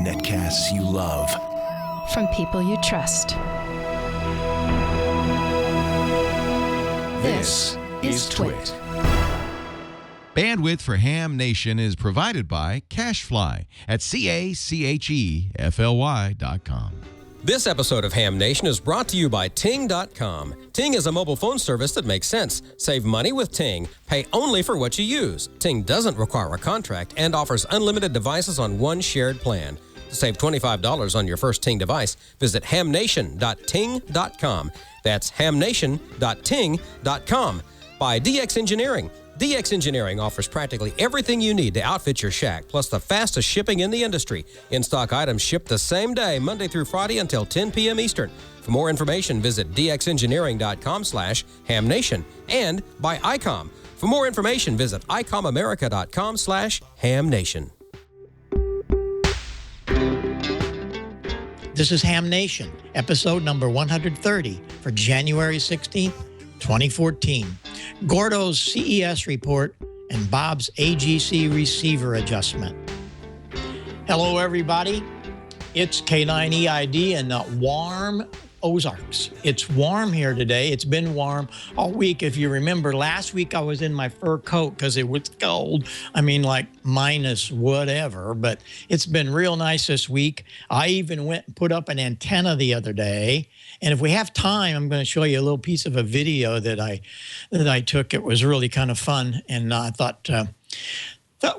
Netcasts you love. From people you trust. This is Twit. Bandwidth for Ham Nation is provided by CashFly at CACHEFLY.com. This episode of Ham Nation is brought to you by Ting.com. Ting is a mobile phone service that makes sense. Save money with Ting. Pay only for what you use. Ting doesn't require a contract and offers unlimited devices on one shared plan. To save $25 on your first Ting device, visit hamnation.ting.com. That's hamnation.ting.com. By DX Engineering. DX Engineering offers practically everything you need to outfit your shack, plus the fastest shipping in the industry. In-stock items ship the same day, Monday through Friday until 10 p.m. Eastern. For more information, visit dxengineering.com/hamnation and by ICOM. For more information, visit icomamerica.com/hamnation. This is Ham Nation, episode number 130 for January 16th, 2014. Gordo's CES report and Bob's AGC receiver adjustment. Hello, everybody. It's K9EID in warm Ozarks. It's warm here today. It's been warm all week. If you remember, last week I was in my fur coat because it was cold. I mean, like minus whatever, but it's been real nice this week. I even went and put up an antenna the other day. And if we have time, I'm going to show you a little piece of a video that I took. It was really kind of fun, and I thought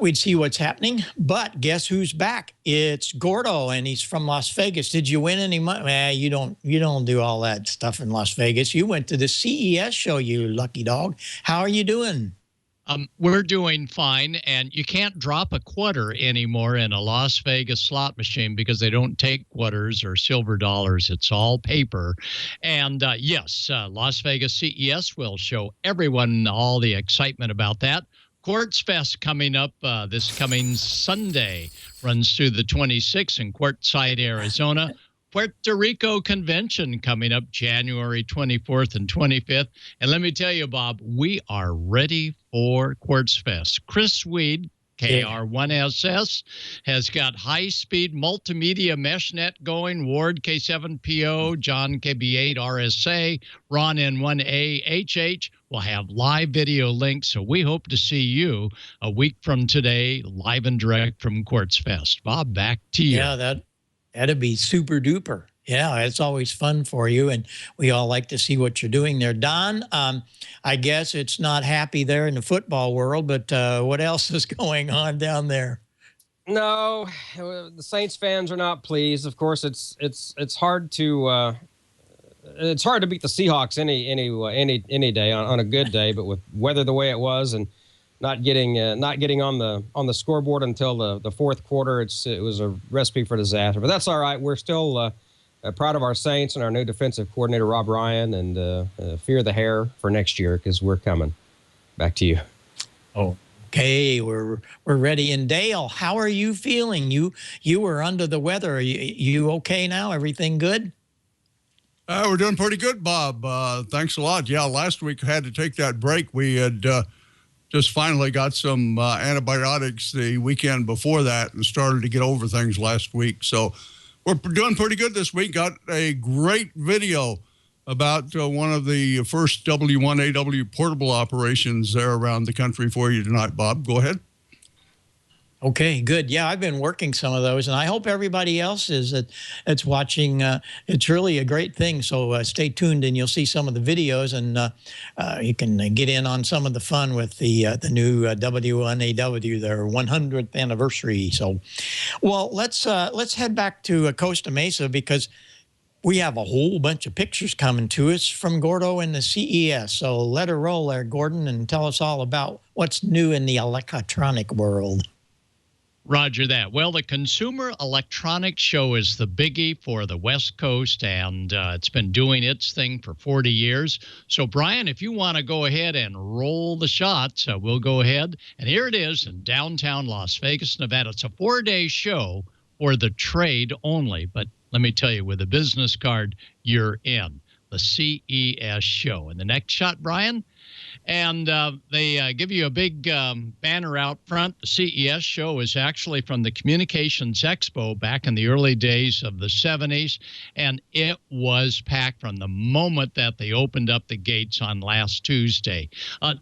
we'd see what's happening. But guess who's back? It's Gordo, and he's from Las Vegas. Did you win any money? You don't do all that stuff in Las Vegas. You went to the CES show, you lucky dog. How are you doing? We're doing fine, and you can't drop a quarter anymore in a Las Vegas slot machine because they don't take quarters or silver dollars. It's all paper. And yes, Las Vegas CES will show everyone all the excitement about that. Quartz Fest coming up this coming Sunday, runs through the 26th in Quartzsite, Arizona. Puerto Rico Convention coming up January 24th and 25th. And let me tell you, Bob, we are ready for Quartz Fest. Chris Weed, KR1SS, has got high-speed multimedia meshnet going. Ward K7PO, John KB8 RSA, Ron N1A HH will have live video links. So we hope to see you a week from today, live and direct from Quartz Fest. Bob, back to you. Yeah, that'd be super duper. Yeah, it's always fun for you, and we all like to see what you're doing there. Don, I guess it's not happy there in the football world, but what else is going on down there? No, the Saints fans are not pleased. Of course, it's hard to beat the Seahawks any day on a good day, but with weather the way it was and not getting on the scoreboard until the fourth quarter, it was a recipe for disaster. But that's all right. We're still proud of our Saints and our new defensive coordinator, Rob Ryan, and fear the hair for next year because we're coming. Back to you. Oh, okay. We're ready. And Dale, how are you feeling? You were under the weather. Are you okay now? Everything good? We're doing pretty good, Bob. Thanks a lot. Yeah, last week I had to take that break. We had just finally got some antibiotics the weekend before that and started to get over things last week. So we're doing pretty good this week. Got a great video about one of the first W1AW portable operations there around the country for you tonight, Bob. Go ahead. Okay, good. Yeah, I've been working some of those, and I hope everybody else is that's watching. It's really a great thing, so stay tuned, and you'll see some of the videos, and you can get in on some of the fun with the new W1AW, their 100th anniversary. So, well, let's head back to Costa Mesa because we have a whole bunch of pictures coming to us from Gordo and the CES. So let her roll there, Gordon, and tell us all about what's new in the electronic world. Roger that. Well, the Consumer Electronics Show is the biggie for the West Coast, and it's been doing its thing for 40 years. So, Brian, if you want to go ahead and roll the shots, we'll go ahead. And here it is in downtown Las Vegas, Nevada. It's a 4-day show for the trade only. But let me tell you, with a business card, you're in the CES show. And the next shot, Brian, And they give you a big banner out front. The CES show is actually from the Communications Expo back in the early days of the 70s, and it was packed from the moment that they opened up the gates on last Tuesday.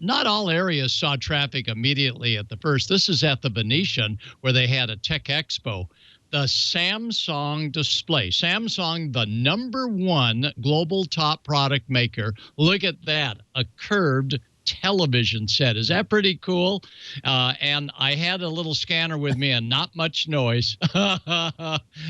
Not all areas saw traffic immediately at the first. This is at the Venetian, where they had a Tech Expo. The Samsung display. Samsung, the #1 global top product maker. Look at that, a curved television set. Is that pretty cool? And I had a little scanner with me and not much noise.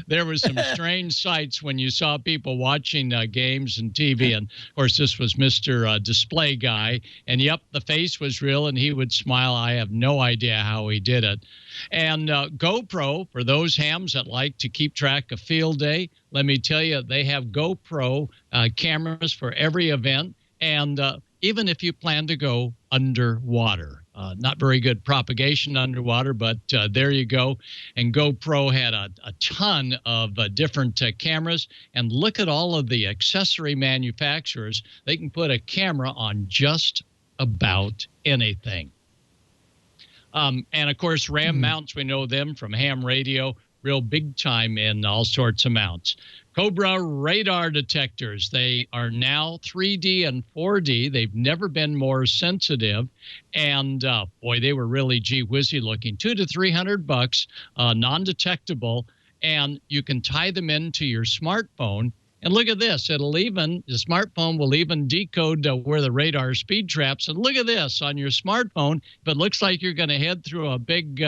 There was some strange sights when you saw people watching games and TV. And of course, this was Mr. Display Guy. And yep, the face was real and he would smile. I have no idea how he did it. And GoPro, for those hams that like to keep track of field day, let me tell you, they have GoPro cameras for every event. And even if you plan to go underwater. Not very good propagation underwater, but there you go. And GoPro had a ton of different cameras. And look at all of the accessory manufacturers. They can put a camera on just about anything. And, of course, RAM mounts, we know them from ham radio, real big time in all sorts of mounts. Cobra radar detectors, they are now 3D and 4D. They've never been more sensitive. And, boy, they were really gee-whizzy looking. $200 to $300, non-detectable. And you can tie them into your smartphone. And look at this. The smartphone will even decode where the radar speed traps. And look at this on your smartphone. If it looks like you're going to head through a big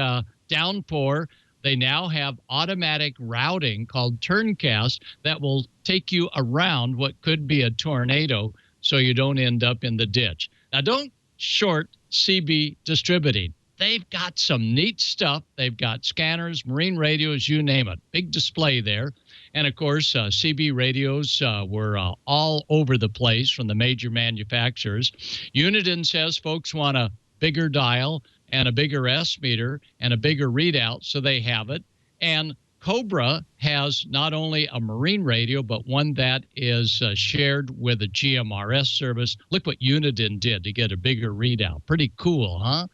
downpour, they now have automatic routing called Turncast that will take you around what could be a tornado so you don't end up in the ditch. Now, don't short CB Distributing. They've got some neat stuff. They've got scanners, marine radios, you name it. Big display there. And, of course, CB radios were all over the place from the major manufacturers. Uniden says folks want a bigger dial and a bigger S meter and a bigger readout, so they have it. And Cobra has not only a marine radio, but one that is shared with a GMRS service. Look what Uniden did to get a bigger readout. Pretty cool, huh?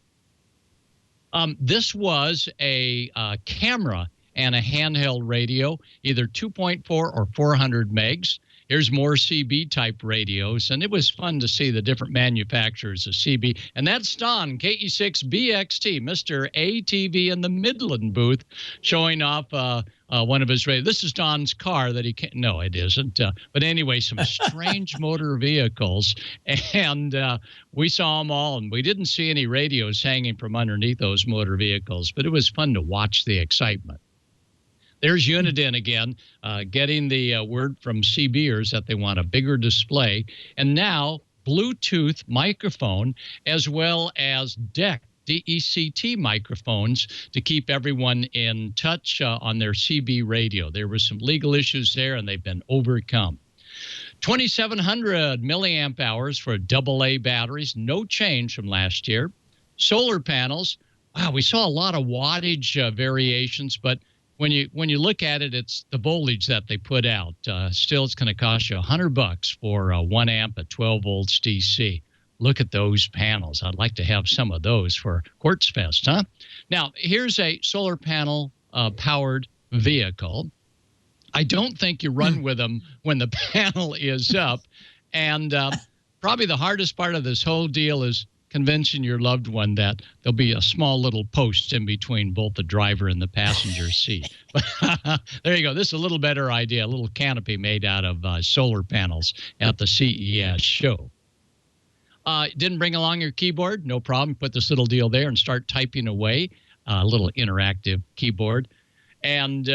This was a camera and a handheld radio, either 2.4 or 400 megs. Here's more CB-type radios, and it was fun to see the different manufacturers of CB. And that's Don, KE6BXT, Mr. ATV in the Midland booth, showing off one of his radios. This is Don's car that he can't – no, it isn't. But anyway, some strange motor vehicles, and we saw them all, and we didn't see any radios hanging from underneath those motor vehicles, but it was fun to watch the excitement. There's Uniden again, getting the word from CBers that they want a bigger display. And now Bluetooth microphone as well as DECT microphones to keep everyone in touch on their CB radio. There were some legal issues there, and they've been overcome. 2,700 milliamp hours for AA batteries, no change from last year. Solar panels, wow, we saw a lot of wattage variations, but when you look at it, it's the voltage that they put out. Still, it's going to cost you $100 for 1 amp at 12 volts DC. Look at those panels. I'd like to have some of those for Quartz Fest, huh? Now, here's a solar panel powered vehicle. I don't think you run with them when the panel is up. And probably the hardest part of this whole deal is convincing your loved one that there'll be a small little post in between both the driver and the passenger seat. There you go. This is a little better idea, a little canopy made out of solar panels at the CES show. Didn't bring along your keyboard? No problem. Put this little deal there and start typing away. A little interactive keyboard. And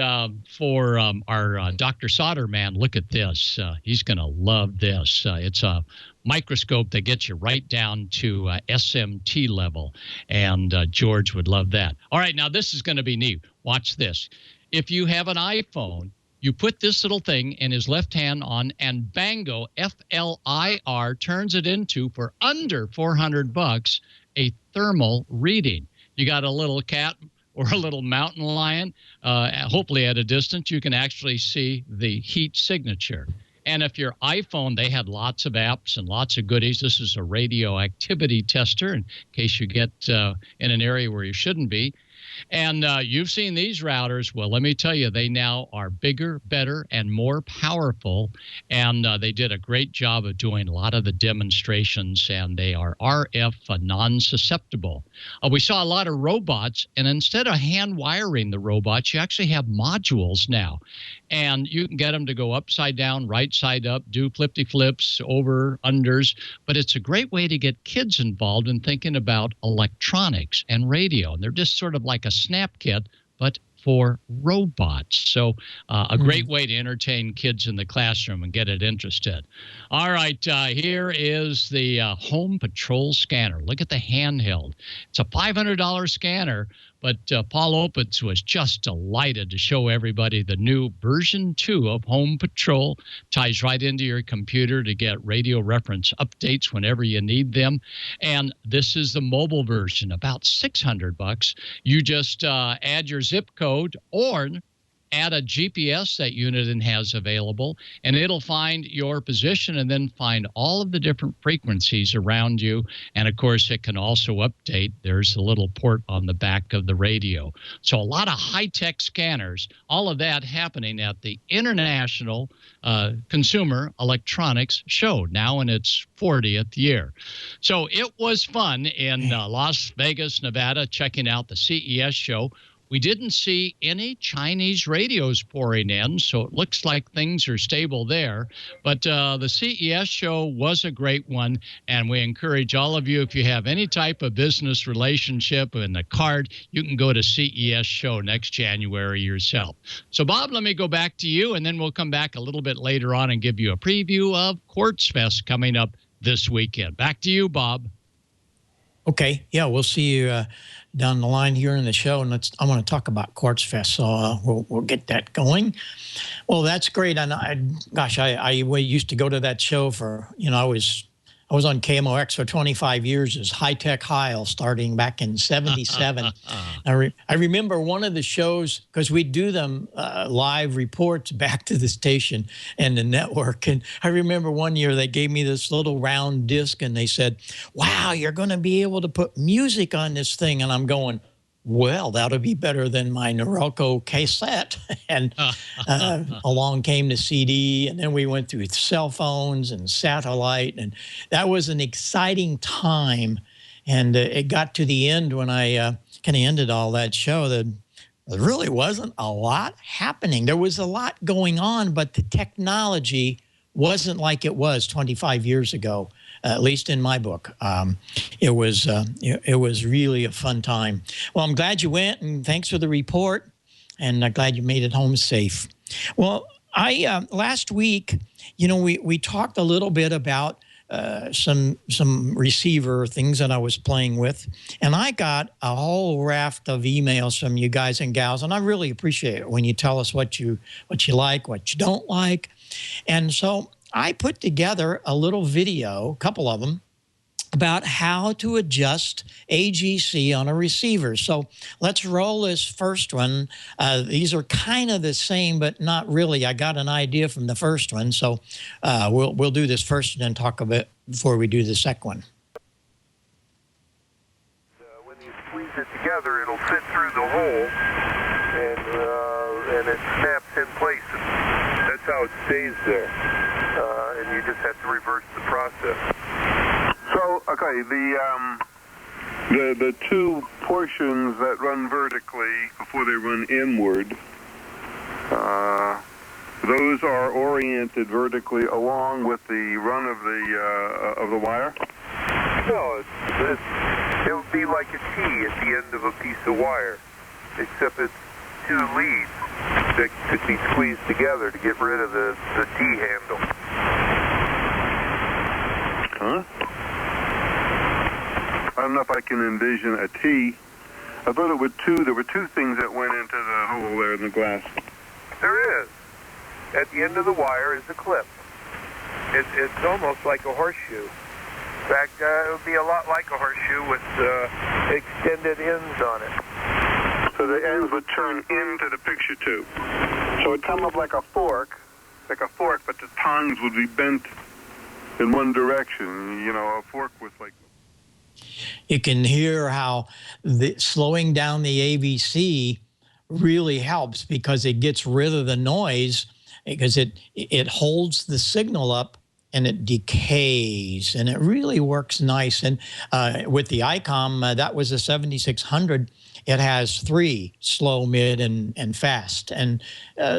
for our Dr. Sauter man, look at this. He's going to love this. It's a microscope that gets you right down to SMT level. And George would love that. All right, now this is going to be neat. Watch this. If you have an iPhone, you put this little thing in his left hand on, and bango, FLIR, turns it into, for under $400, a thermal reading. You got a little cat or a little mountain lion, hopefully at a distance, you can actually see the heat signature. And if your iPhone, they had lots of apps and lots of goodies. This is a radioactivity tester in case you get in an area where you shouldn't be. And you've seen these routers. Well, let me tell you, they now are bigger, better, and more powerful. And they did a great job of doing a lot of the demonstrations, and they are RF non-susceptible. We saw a lot of robots, and instead of hand wiring the robots, you actually have modules now. And you can get them to go upside down, right side up, do flippy-flips, over, unders. But it's a great way to get kids involved in thinking about electronics and radio. And they're just sort of like a snap kit, but for robots. So a great way to entertain kids in the classroom and get it interested. All right, here is the Home Patrol scanner. Look at the handheld. It's a $500 scanner, but Paul Opitz was just delighted to show everybody the new version 2 of Home Patrol. Ties right into your computer to get radio reference updates whenever you need them. And this is the mobile version, about $600. You just add your zip code or add a GPS that Uniden has available, and it'll find your position and then find all of the different frequencies around you. And, of course, it can also update. There's a little port on the back of the radio. So a lot of high-tech scanners, all of that happening at the International Consumer Electronics Show, now in its 40th year. So it was fun in Las Vegas, Nevada, checking out the CES show. We didn't see any Chinese radios pouring in, so it looks like things are stable there. But the CES show was a great one, and we encourage all of you, if you have any type of business relationship in the card, you can go to CES show next January yourself. So, Bob, let me go back to you, and then we'll come back a little bit later on and give you a preview of Quartz Fest coming up this weekend. Back to you, Bob. Okay, yeah, we'll see you down the line here in the show, and I want to talk about Quartz Fest, so we'll get that going. Well, that's great, and I used to go to that show for, I was on KMOX for 25 years as High Tech Heil, starting back in '77. I remember one of the shows, because we do them live reports back to the station and the network. And I remember one year they gave me this little round disc and they said, "Wow, you're going to be able to put music on this thing." And I'm going, well, that'll be better than my Norelco cassette. And along came the CD, and then we went through cell phones and satellite, and that was an exciting time. And it got to the end when I kind of ended all that show that there really wasn't a lot happening. There was a lot going on, but the technology wasn't like it was 25 years ago. At least in my book. It was really a fun time. Well, I'm glad you went, and thanks for the report, and I'm glad you made it home safe. Well, last week, we talked a little bit about some receiver things that I was playing with, and I got a whole raft of emails from you guys and gals, and I really appreciate it when you tell us what you like, what you don't like. And so I put together a little video, a couple of them, about how to adjust AGC on a receiver. So let's roll this first one. These are kind of the same, but not really. I got an idea from the first one. So we'll do this first and then talk a bit before we do the second one. When you squeeze it together, it'll fit through the hole, and it snaps in place. That's how it stays there. And you just have to reverse the process. So, okay, the two portions that run vertically before they run inward, those are oriented vertically along with the run of the wire? No, it would be like a T at the end of a piece of wire, except it's two leads that could be squeezed together to get rid of the T handle. Huh? I don't know if I can envision a T. I thought there were two things that went into the hole there in the glass. There is. At the end of the wire is a clip. It's almost like a horseshoe. In fact, it would be a lot like a horseshoe with extended ends on it. So the ends would turn into the picture tube. So it would come up like a fork, like a fork, but the tongues would be bent in one direction. You know, a fork with like. You can hear how the slowing down the AVC really helps because it gets rid of the noise, because it holds the signal up and it decays, and it really works nice. And with the ICOM, that was a 7600. It has 3, slow, mid, and fast. And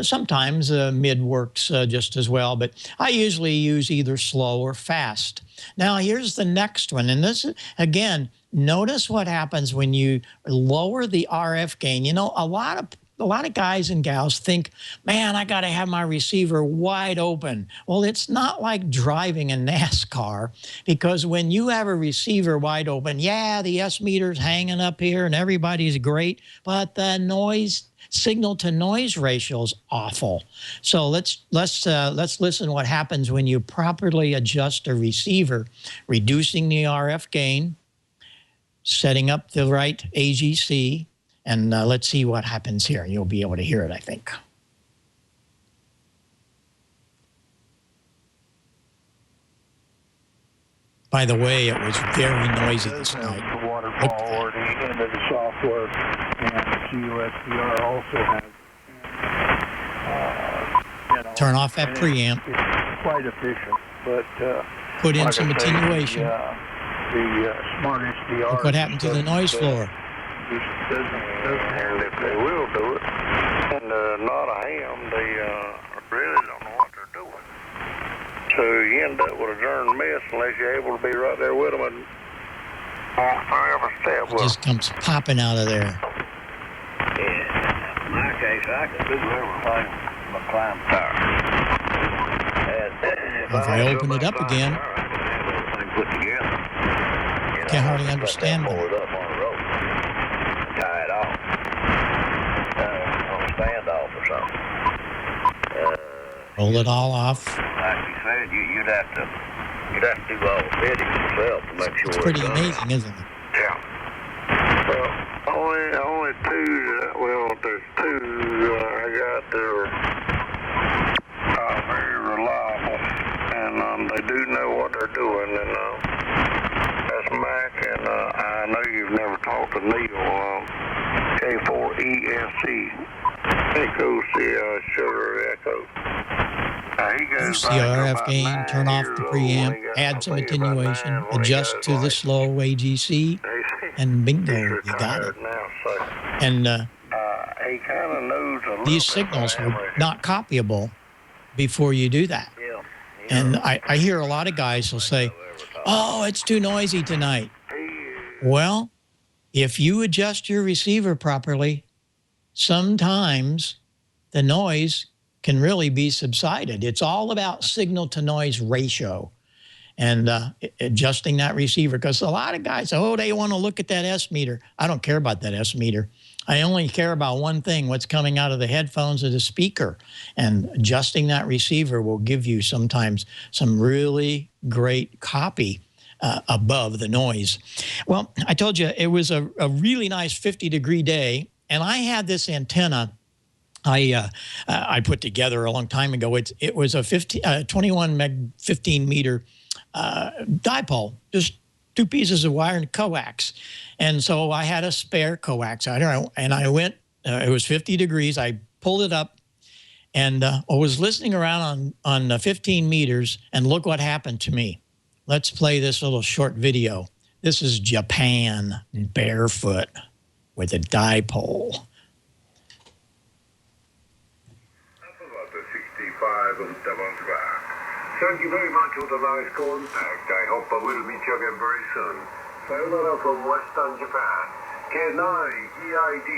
sometimes mid works just as well, but I usually use either slow or fast. Now, here's the next one. And this, again, notice what happens when you lower the RF gain. You know, a lot of guys and gals think, man, I got to have my receiver wide open. Well, it's not like driving a NASCAR, because when you have a receiver wide open, yeah, the S meter's hanging up here and everybody's great, but the noise, signal to noise ratio is awful. So let's listen what happens when you properly adjust a receiver, reducing the RF gain, setting up the right AGC, and let's see what happens here. You'll be able to hear it, I think. By the way, it was very noisy this night. The waterfall already into the software, and the QSDR also has. Turn off that preamp. It's quite efficient, but put in like some I say, attenuation. The smart HDR. Look what happened to the noise floor. Just doesn't have it. They will do it, and not a ham. They really don't know what they're doing. So you end up with a darn mess unless you're able to be right there with them and walk through every step. It just comes popping out of there. Yeah, in my case, I can do everything but climb tower. If I open it up again, put together, can't hardly understand them. Pull it up on the rope, tie it off, on a standoff or something. Roll it all off. Like you said, you'd have to do all the fitting yourself to make sure It's pretty amazing, isn't it? Yeah. Well, only 2. Well, there's 2 I got that are very reliable, and they do know what they're doing. And that's Mac, and I know you've never talked to Neil. K4ESC. Echo Sierra Sugar Echo. Use the RF gain, turn off the preamp, add some attenuation, adjust to the slow AGC, and bingo, you got it. And these signals are not copyable before you do that. And I hear a lot of guys will say, oh, it's too noisy tonight. Well, if you adjust your receiver properly, sometimes the noise can really be subsided. It's all about signal to noise ratio and adjusting that receiver, because a lot of guys, oh, they want to look at that S meter. I don't care about that S meter. I only care about one thing, what's coming out of the headphones or the speaker. And adjusting that receiver will give you sometimes some really great copy above the noise. Well, I told you it was a really nice 50-degree day, and I had this antenna I put together a long time ago. It was a 21 meg 15 meter dipole, just 2 pieces of wire and coax. And so I had a spare coax out here, and I went. It was 50 degrees. I pulled it up, and I was listening around on 15 meters. And look what happened to me. Let's play this little short video. This is Japan barefoot with a dipole. Thank you very much for the nice contact. I hope I will meet you again very soon. Sayonara from Western Japan. K9EID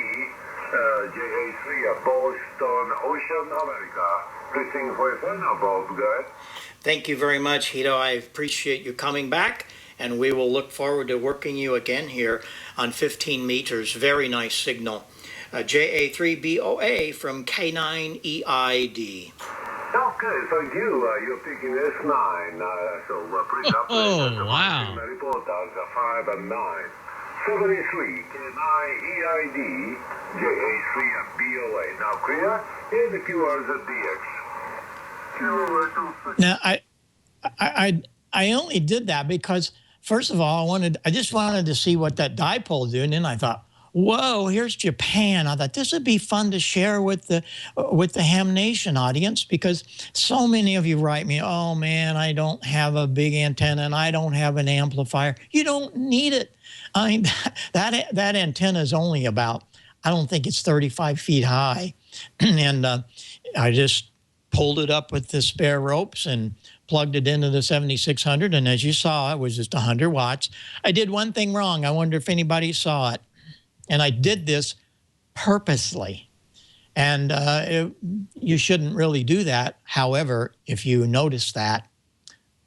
JA3 Boston, Ocean, America. Greeting for you now, Bob, guys. Thank you very much, Hito. I appreciate you coming back, and we will look forward to working you again here on 15 meters. Very nice signal. JA3BOA from K9EID. Okay, thank you. You're picking S9, so please update Oh, wow. the report as 5 and 9. 73, 9 EID, JA3 and BOA. Now clear? And the QRs at DX. Now, I only did that because, first of all, I just wanted to see what that dipole did, and then I thought, whoa, here's Japan. I thought this would be fun to share with the Ham Nation audience, because so many of you write me, oh man, I don't have a big antenna and I don't have an amplifier. You don't need it. I mean, that antenna is only about, I don't think it's 35 feet high. And I just pulled it up with the spare ropes and plugged it into the 7600. And as you saw, it was just 100 watts. I did one thing wrong. I wonder if anybody saw it. And I did this purposely. And you shouldn't really do that. However, if you notice that,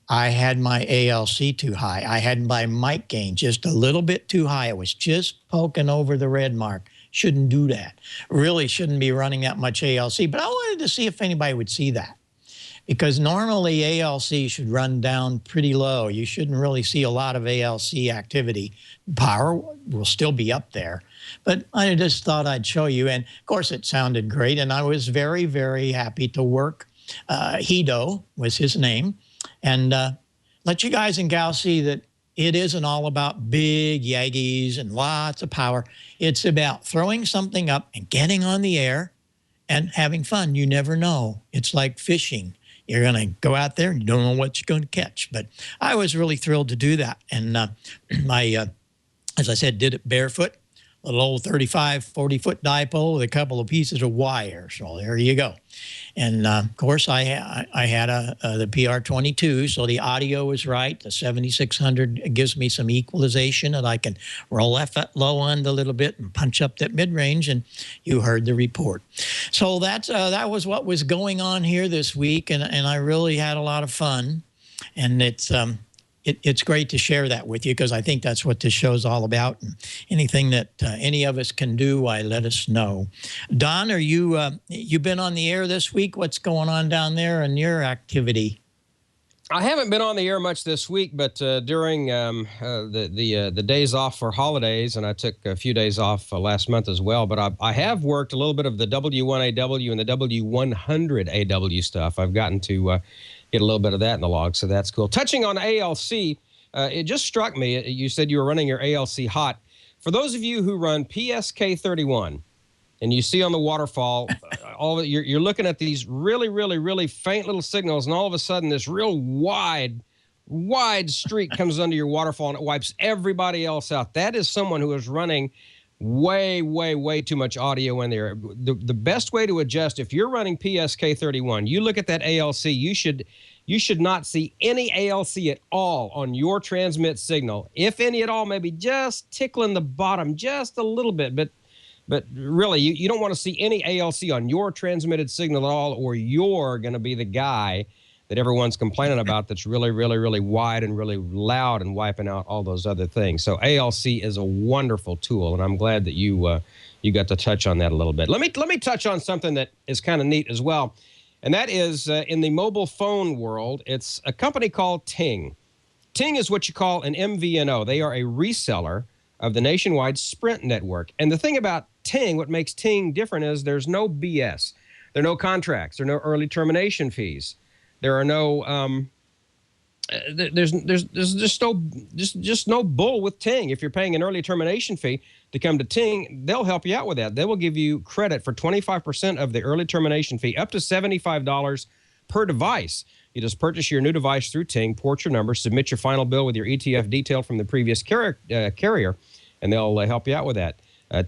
I had my ALC too high. I had my mic gain just a little bit too high. It was just poking over the red mark. Shouldn't do that. Really shouldn't be running that much ALC. But I wanted to see if anybody would see that, because normally ALC should run down pretty low. You shouldn't really see a lot of ALC activity. Power will still be up there. But I just thought I'd show you. And of course, it sounded great. And I was very, very happy to work. Hido was his name. And let you guys and gals see that it isn't all about big Yagis and lots of power. It's about throwing something up and getting on the air and having fun. You never know. It's like fishing. You're going to go out there and you don't know what you're going to catch. But I was really thrilled to do that. And as I said, did it barefoot. A little old 35, 40-foot dipole with a couple of pieces of wire. So there you go. And, of course, I had the PR22, so the audio was right. The 7600 gives me some equalization, and I can roll that low end a little bit and punch up that mid-range, and you heard the report. So that was what was going on here this week, and I really had a lot of fun. And it's great to share that with you, because I think that's what this show's all about. And anything that any of us can do, why, let us know. Don, are you been on the air this week? What's going on down there in your activity? I haven't been on the air much this week, but during the days off for holidays, and I took a few days off last month as well, but I have worked a little bit of the W1AW and the W100AW stuff. I've gotten to get a little bit of that in the log, so that's cool. Touching on ALC, it just struck me, you said you were running your ALC hot. For those of you who run PSK31, and you see on the waterfall, you're looking at these really, really, really faint little signals, and all of a sudden this real wide streak comes under your waterfall, and it wipes everybody else out. That is someone who is running way, way, way too much audio in there. The best way to adjust, if you're running PSK31, you look at that ALC, you should not see any ALC at all on your transmit signal. If any at all, maybe just tickling the bottom just a little bit, but really, you don't want to see any ALC on your transmitted signal at all, or you're going to be the guy that everyone's complaining about that's really, really, really wide and really loud and wiping out all those other things. So ALC is a wonderful tool, and I'm glad that you got to touch on that a little bit. Let me touch on something that is kind of neat as well, and that is in the mobile phone world, it's a company called Ting. Ting is what you call an MVNO. They are a reseller of the nationwide Sprint network. And the thing about Ting, what makes Ting different is there's no BS. There are no contracts. There are no early termination fees. There are no there's just no bull with Ting. If you're paying an early termination fee to come to Ting, they'll help you out with that. They will give you credit for 25% of the early termination fee, up to $75 per device. You just purchase your new device through Ting, port your number, submit your final bill with your ETF detail from the previous carrier, and they'll help you out with that.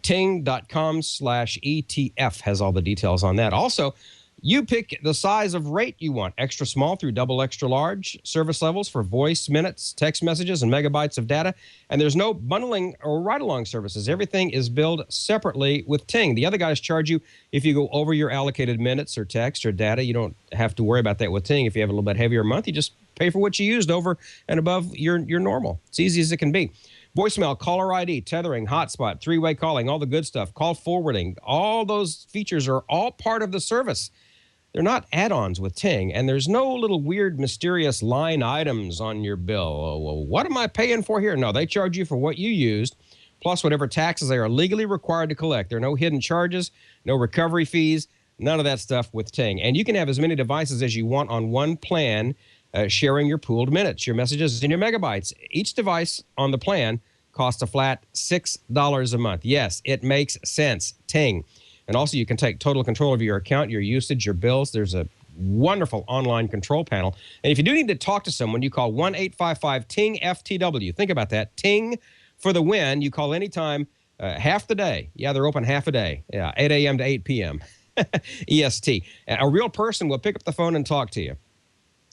Ting.com/ETF has all the details on that. Also, you pick the size of rate you want, extra small through double extra large, service levels for voice, minutes, text messages, and megabytes of data. And there's no bundling or ride-along services. Everything is billed separately with Ting. The other guys charge you if you go over your allocated minutes or text or data. You don't have to worry about that with Ting. If you have a little bit heavier month, you just pay for what you used over and above your normal. It's easy as it can be. Voicemail, caller ID, tethering, hotspot, three-way calling, all the good stuff, call forwarding. All those features are all part of the service. They're not add-ons with Ting, and there's no little weird, mysterious line items on your bill. Oh, well, what am I paying for here? No, they charge you for what you used, plus whatever taxes they are legally required to collect. There are no hidden charges, no recovery fees, None of that stuff with Ting. And you can have as many devices as you want on one plan, sharing your pooled minutes, your messages, and your megabytes. Each device on the plan costs a flat $6 a month. Yes, it makes sense. Ting. And also, you can take total control of your account, your usage, your bills. There's a wonderful online control panel. And if you do need to talk to someone, you call 1-855-TING-FTW. Think about that. Ting for the win. You call anytime, half the day. Yeah, they're open half a day. Yeah, 8 a.m. to 8 p.m. EST. A real person will pick up the phone and talk to you.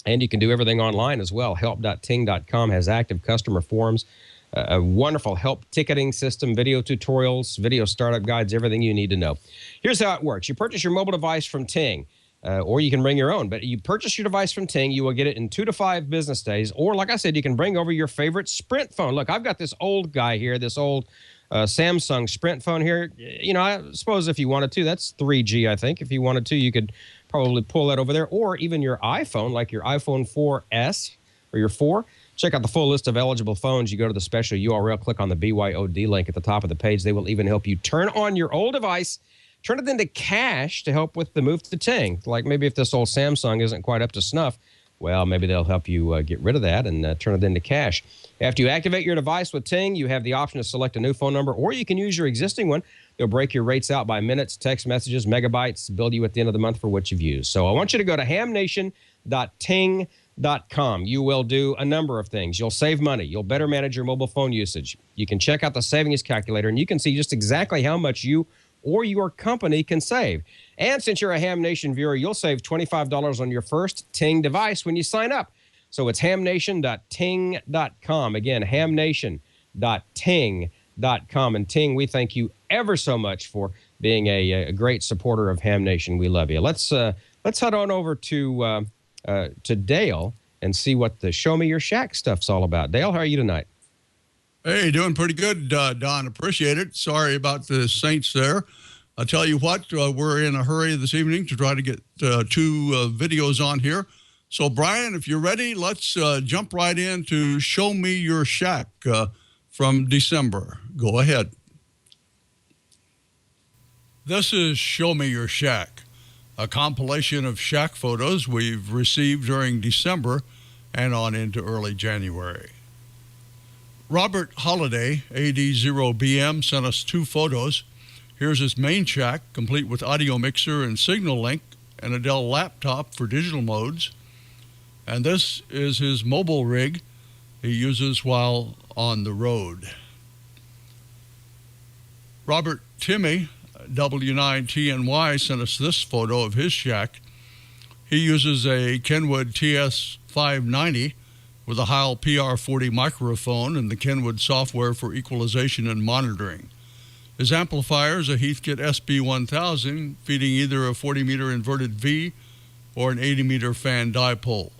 And you can do everything online as well. Help.ting.com has active customer forums, a wonderful help ticketing system, video tutorials, video startup guides, everything you need to know. Here's how it works. You purchase your mobile device from Ting, or you can bring your own. But you purchase your device from Ting, you will get it in 2 to 5 business days. Or, like I said, you can bring over your favorite Sprint phone. Look, I've got this old guy here, this old Samsung Sprint phone here. You know, I suppose if you wanted to, that's 3G, I think. If you wanted to, you could probably pull that over there. Or even your iPhone, like your iPhone 4S or your 4. Check out the full list of eligible phones. You go to the special URL, click on the BYOD link at the top of the page. They will even help you turn on your old device, turn it into cash to help with the move to Ting. Like maybe if this old Samsung isn't quite up to snuff, well, maybe they'll help you get rid of that and turn it into cash. After you activate your device with Ting, you have the option to select a new phone number, or you can use your existing one. They'll break your rates out by minutes, text messages, megabytes, bill you at the end of the month for what you've used. So I want you to go to hamnation.ting.com. You will do a number of things. You'll save money. You'll better manage your mobile phone usage. You can check out the savings calculator, and you can see just exactly how much you or your company can save. And since you're a Ham Nation viewer, you'll save $25 on your first Ting device when you sign up. So it's hamnation.ting.com. Again, hamnation.ting.com. And Ting, we thank you ever so much for being a great supporter of Ham Nation. We love you. Let's head on over to Dale and see what the Show Me Your Shack stuff's all about. Dale, how are you tonight? Hey, doing pretty good, Don. Appreciate it. Sorry about the Saints there. I'll tell you what, we're in a hurry this evening to try to get 2 videos on here. So, Brian, if you're ready, let's jump right into Show Me Your Shack from December. Go ahead. This is Show Me Your Shack, a compilation of shack photos we've received during December and on into early January. Robert Holliday, AD0BM, sent us 2 photos. Here's his main shack, complete with audio mixer and signal link and a Dell laptop for digital modes. And this is his mobile rig he uses while on the road. Robert Timmy, W9TNY, sent us this photo of his shack. He uses a Kenwood TS590 with a Heil PR40 microphone and the Kenwood software for equalization and monitoring. His amplifier is a Heathkit SB1000, feeding either a 40-meter inverted V or an 80-meter fan dipole.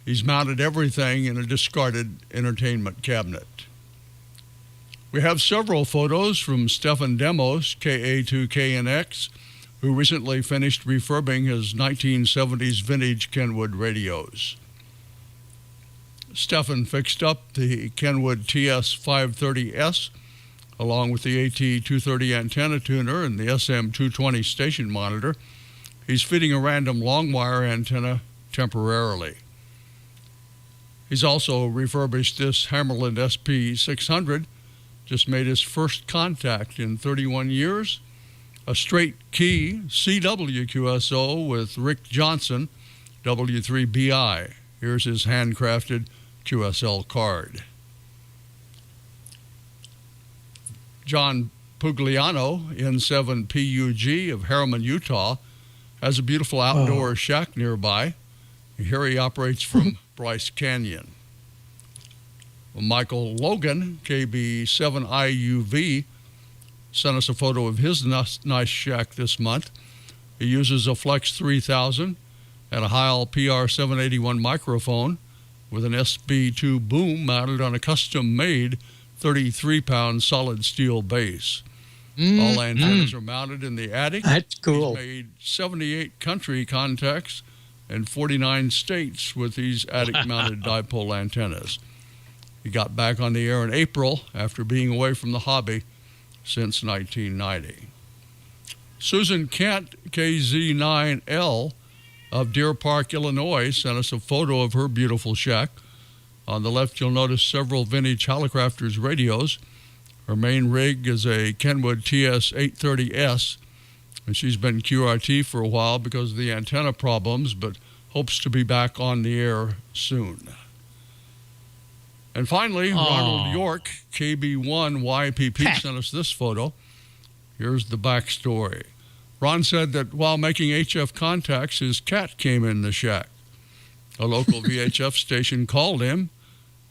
He's mounted everything in a discarded entertainment cabinet. We have several photos from Stefan Demos, KA2KNX, who recently finished refurbing his 1970s vintage Kenwood radios. Stefan fixed up the Kenwood TS530S, along with the AT230 antenna tuner and the SM220 station monitor. He's fitting a random long wire antenna temporarily. He's also refurbished this Hammerland SP600, just made his first contact in 31 years, a straight key CW QSO with Rick Johnson, W3BI. Here's his handcrafted QSL card. John Pugliano, N7PUG of Harriman, Utah, has a beautiful outdoor shack nearby. Here he operates from Bryce Canyon. Michael Logan, KB7IUV, sent us a photo of his nice shack this month. He uses a Flex 3000 and a Heil PR781 microphone with an SB2 boom mounted on a custom-made 33-pound solid steel base. All antennas are mounted in the attic. That's cool. He's made 78 country contacts and 49 states with these attic-mounted dipole antennas. He got back on the air in April after being away from the hobby since 1990. Susan Kent, KZ9L of Deer Park, Illinois, sent us a photo of her beautiful shack. On the left, you'll notice several vintage Hallicrafters radios. Her main rig is a Kenwood TS-830S, and she's been QRT for a while because of the antenna problems, but hopes to be back on the air soon. And finally, Ronald York, KB1YPP, sent us this photo. Here's the backstory. Ron said that while making HF contacts, his cat came in the shack. A local VHF station called him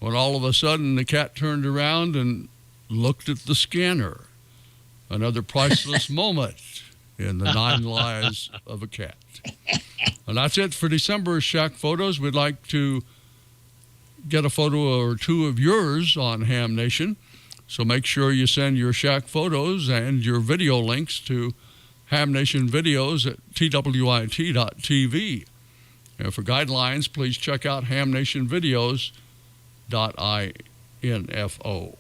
when all of a sudden the cat turned around and looked at the scanner. Another priceless moment in the 9 lives of a cat. And that's it for December shack photos. We'd like to get a photo or two of yours on Ham Nation. So make sure you send your shack photos and your video links to Ham Nation Videos at twit.tv. And for guidelines, please check out hamnationvideos.info.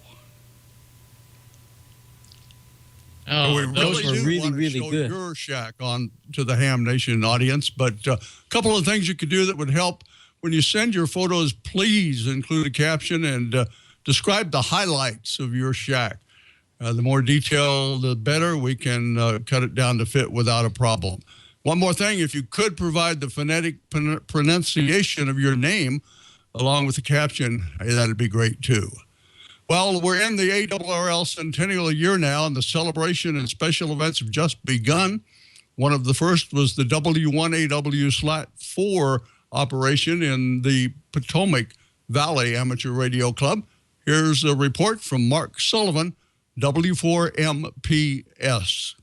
Oh, those were really good. Your shack on to the Ham Nation audience, but a couple of things you could do that would help when you send your photos. Please include a caption and describe the highlights of your shack. The more detail, the better. We can cut it down to fit without a problem. One more thing, if you could provide the phonetic pronunciation of your name along with the caption, that'd be great too. Well, we're in the ARRL centennial year now, and the celebration and special events have just begun. One of the first was the W1AW/4 operation in the Potomac Valley Amateur Radio Club. Here's a report from Mark Sullivan, W4MPS.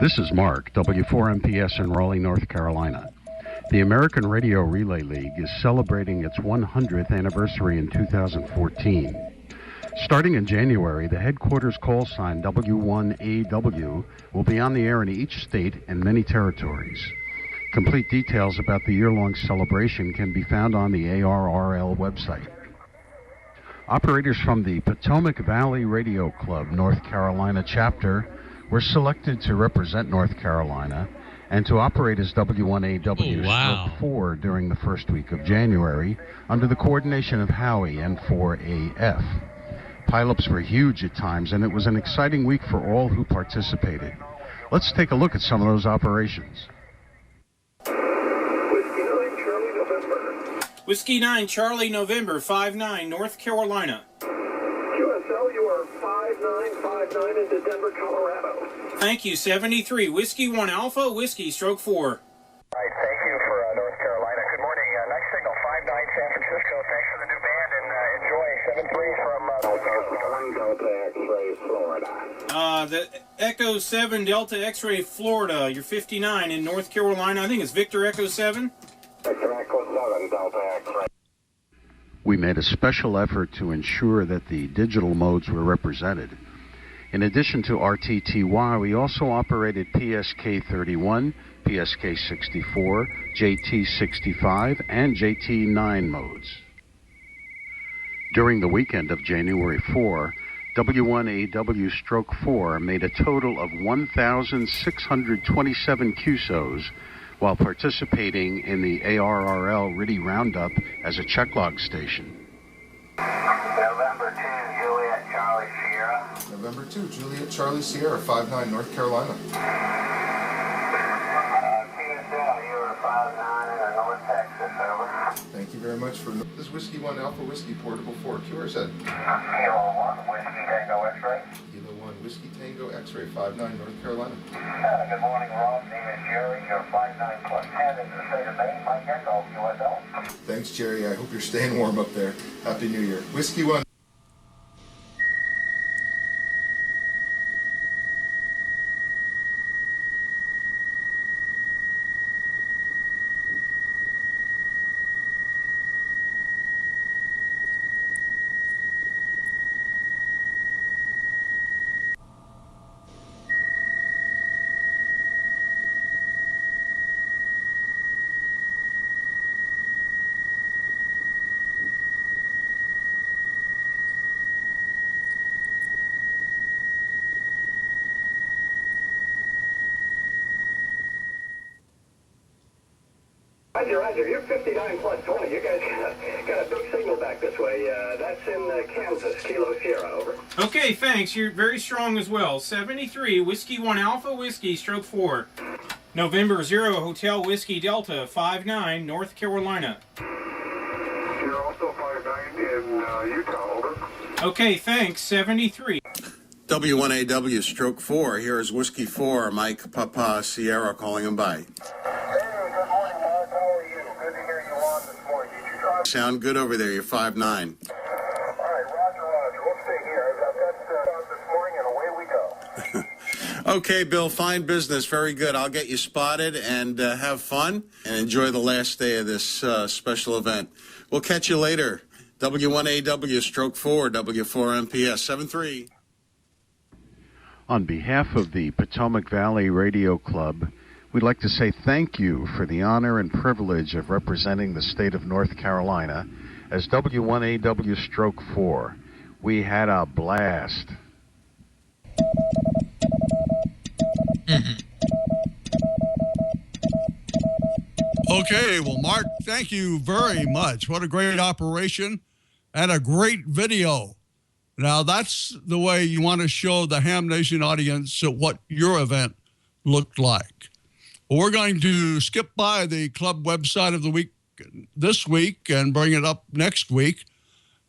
This is Mark, W4MPS in Raleigh, North Carolina. The American Radio Relay League is celebrating its 100th anniversary in 2014. Starting in January, the headquarters call sign W1AW will be on the air in each state and many territories. Complete details about the year-long celebration can be found on the ARRL website. Operators from the Potomac Valley Radio Club North Carolina chapter were selected to represent North Carolina and to operate as W1AW/4 during the first week of January under the coordination of Howie and 4AF. Pileups were huge at times, and it was an exciting week for all who participated. Let's take a look at some of those operations. Whiskey 9 Charlie November 5-9 North Carolina. QSL, you are 5959 in Denver, Colorado. Thank you. 73 Whiskey 1 Alpha Whiskey Stroke 4. All right, thank you for North Carolina. Good morning. Nice signal 59 San Francisco. Thanks for the new band and enjoy 73 from Delta X-ray Florida. The Echo 7 Delta X-ray Florida. You're 59 in North Carolina. I think it's Victor Echo 7. Victor Echo 7 Delta X-ray. We made a special effort to ensure that the digital modes were represented. In addition to RTTY, we also operated PSK31, PSK64, JT65, and JT9 modes. During the weekend of January 4, W1AW/4 made a total of 1,627 QSOs while participating in the ARRL RIDI Roundup as a checklog station. November 2 Juliet Charlie Sierra. November 2 Juliet Charlie Sierra, 59 North Carolina. QSL, you are 59 in North Texas, over. Thank you very much for this Whiskey 1 Alpha Whiskey Portable 4. QRZ. Kilo 1 Whiskey Tango X-ray. Kilo 1 Whiskey Tango X-ray, 59 North Carolina. Good morning, Rob. Name is Jerry. You're 59 plus 10 in the state of Maine. Mike Echo, QSL. Thanks, Jerry. I hope you're staying warm up there. Happy New Year. Whiskey 1. Roger. You're 59 plus 20. You guys got a big signal back this way. That's in Kansas, Kilo Sierra, over. Okay, thanks. You're very strong as well. 73, Whiskey 1 Alpha, Whiskey, stroke 4. November 0, Hotel Whiskey Delta, 59, North Carolina. You're also 59 in Utah, over. Okay, thanks. 73. W1AW stroke 4. Here is Whiskey 4, Mike Papa Sierra calling him by. Hey, good morning, Mark. How are you? Good to hear you on this morning. Did you try? Sound good over there. You're 5'9". All right, Roger. We'll stay here. I've got this morning, and away we go. Okay, Bill, fine business. Very good. I'll get you spotted and have fun and enjoy the last day of this special event. We'll catch you later. W1AW stroke 4, W4MPS 73. On behalf of the Potomac Valley Radio Club, we'd like to say thank you for the honor and privilege of representing the state of North Carolina as W1AW stroke 4. We had a blast. Okay, well, Mark, thank you very much. What a great operation and a great video. Now, that's the way you want to show the Ham Nation audience what your event looked like. We're going to skip by the club website of the week this week and bring it up next week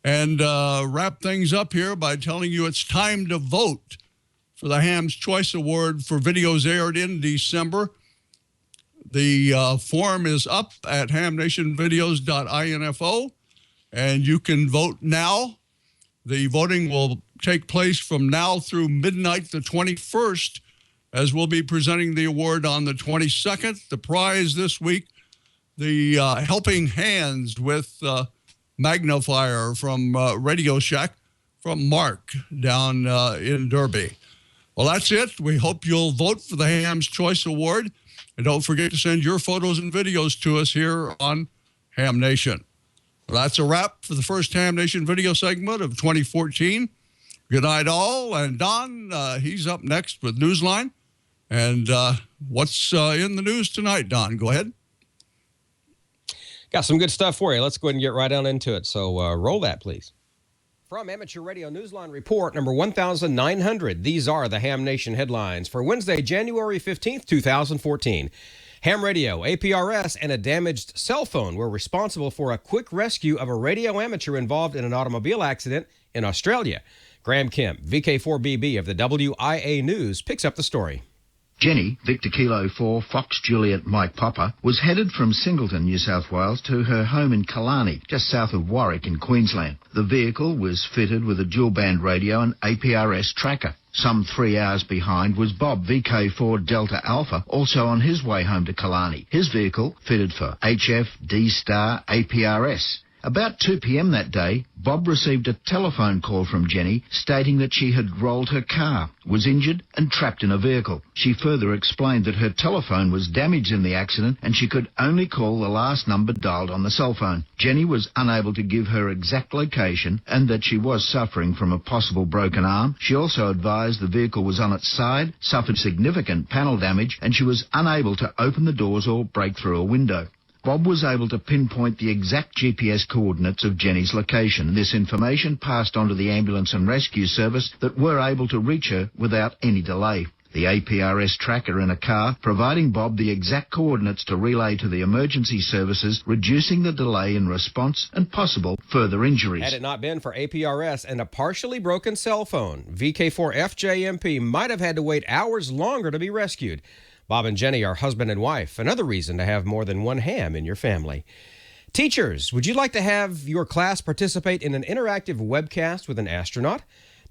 and wrap things up here by telling you it's time to vote for the Ham's Choice Award for videos aired in December. The form is up at hamnationvideos.info, and you can vote now. The voting will take place from now through midnight the 21st, as we'll be presenting the award on the 22nd. The prize this week, the Helping Hands with Magnifier from Radio Shack from Mark down in Derby. Well, that's it. We hope you'll vote for the Ham's Choice Award. And don't forget to send your photos and videos to us here on Ham Nation. Well, that's a wrap for the first Ham Nation video segment of 2014. Good night, all. And Don, he's up next with Newsline. And what's in the news tonight, Don? Go ahead. Got some good stuff for you. Let's go ahead and get right on into it. So roll that, please. From Amateur Radio Newsline Report number 1900, these are the Ham Nation headlines for Wednesday, January 15th, 2014. Ham radio, APRS, and a damaged cell phone were responsible for a quick rescue of a radio amateur involved in an automobile accident in Australia. Graham Kemp, VK4BB of the WIA News, picks up the story. Jenny, Victor Kilo 4, Fox Juliet Mike Popper, was headed from Singleton, New South Wales to her home in Killarney, just south of Warwick in Queensland. The vehicle was fitted with a dual-band radio and APRS tracker. Some 3 hours behind was Bob, VK4 Delta Alpha, also on his way home to Killarney. His vehicle fitted for HF D-Star APRS. About 2 p.m. that day, Bob received a telephone call from Jenny stating that she had rolled her car, was injured and trapped in a vehicle. She further explained that her telephone was damaged in the accident and she could only call the last number dialed on the cell phone. Jenny was unable to give her exact location and that she was suffering from a possible broken arm. She also advised the vehicle was on its side, suffered significant panel damage, and she was unable to open the doors or break through a window. Bob was able to pinpoint the exact GPS coordinates of Jenny's location. This information passed on to the ambulance and rescue service that were able to reach her without any delay. The APRS tracker in a car providing Bob the exact coordinates to relay to the emergency services, reducing the delay in response and possible further injuries. Had it not been for APRS and a partially broken cell phone, VK4FJMP might have had to wait hours longer to be rescued. Bob and Jenny are husband and wife, another reason to have more than one ham in your family. Teachers, would you like to have your class participate in an interactive webcast with an astronaut?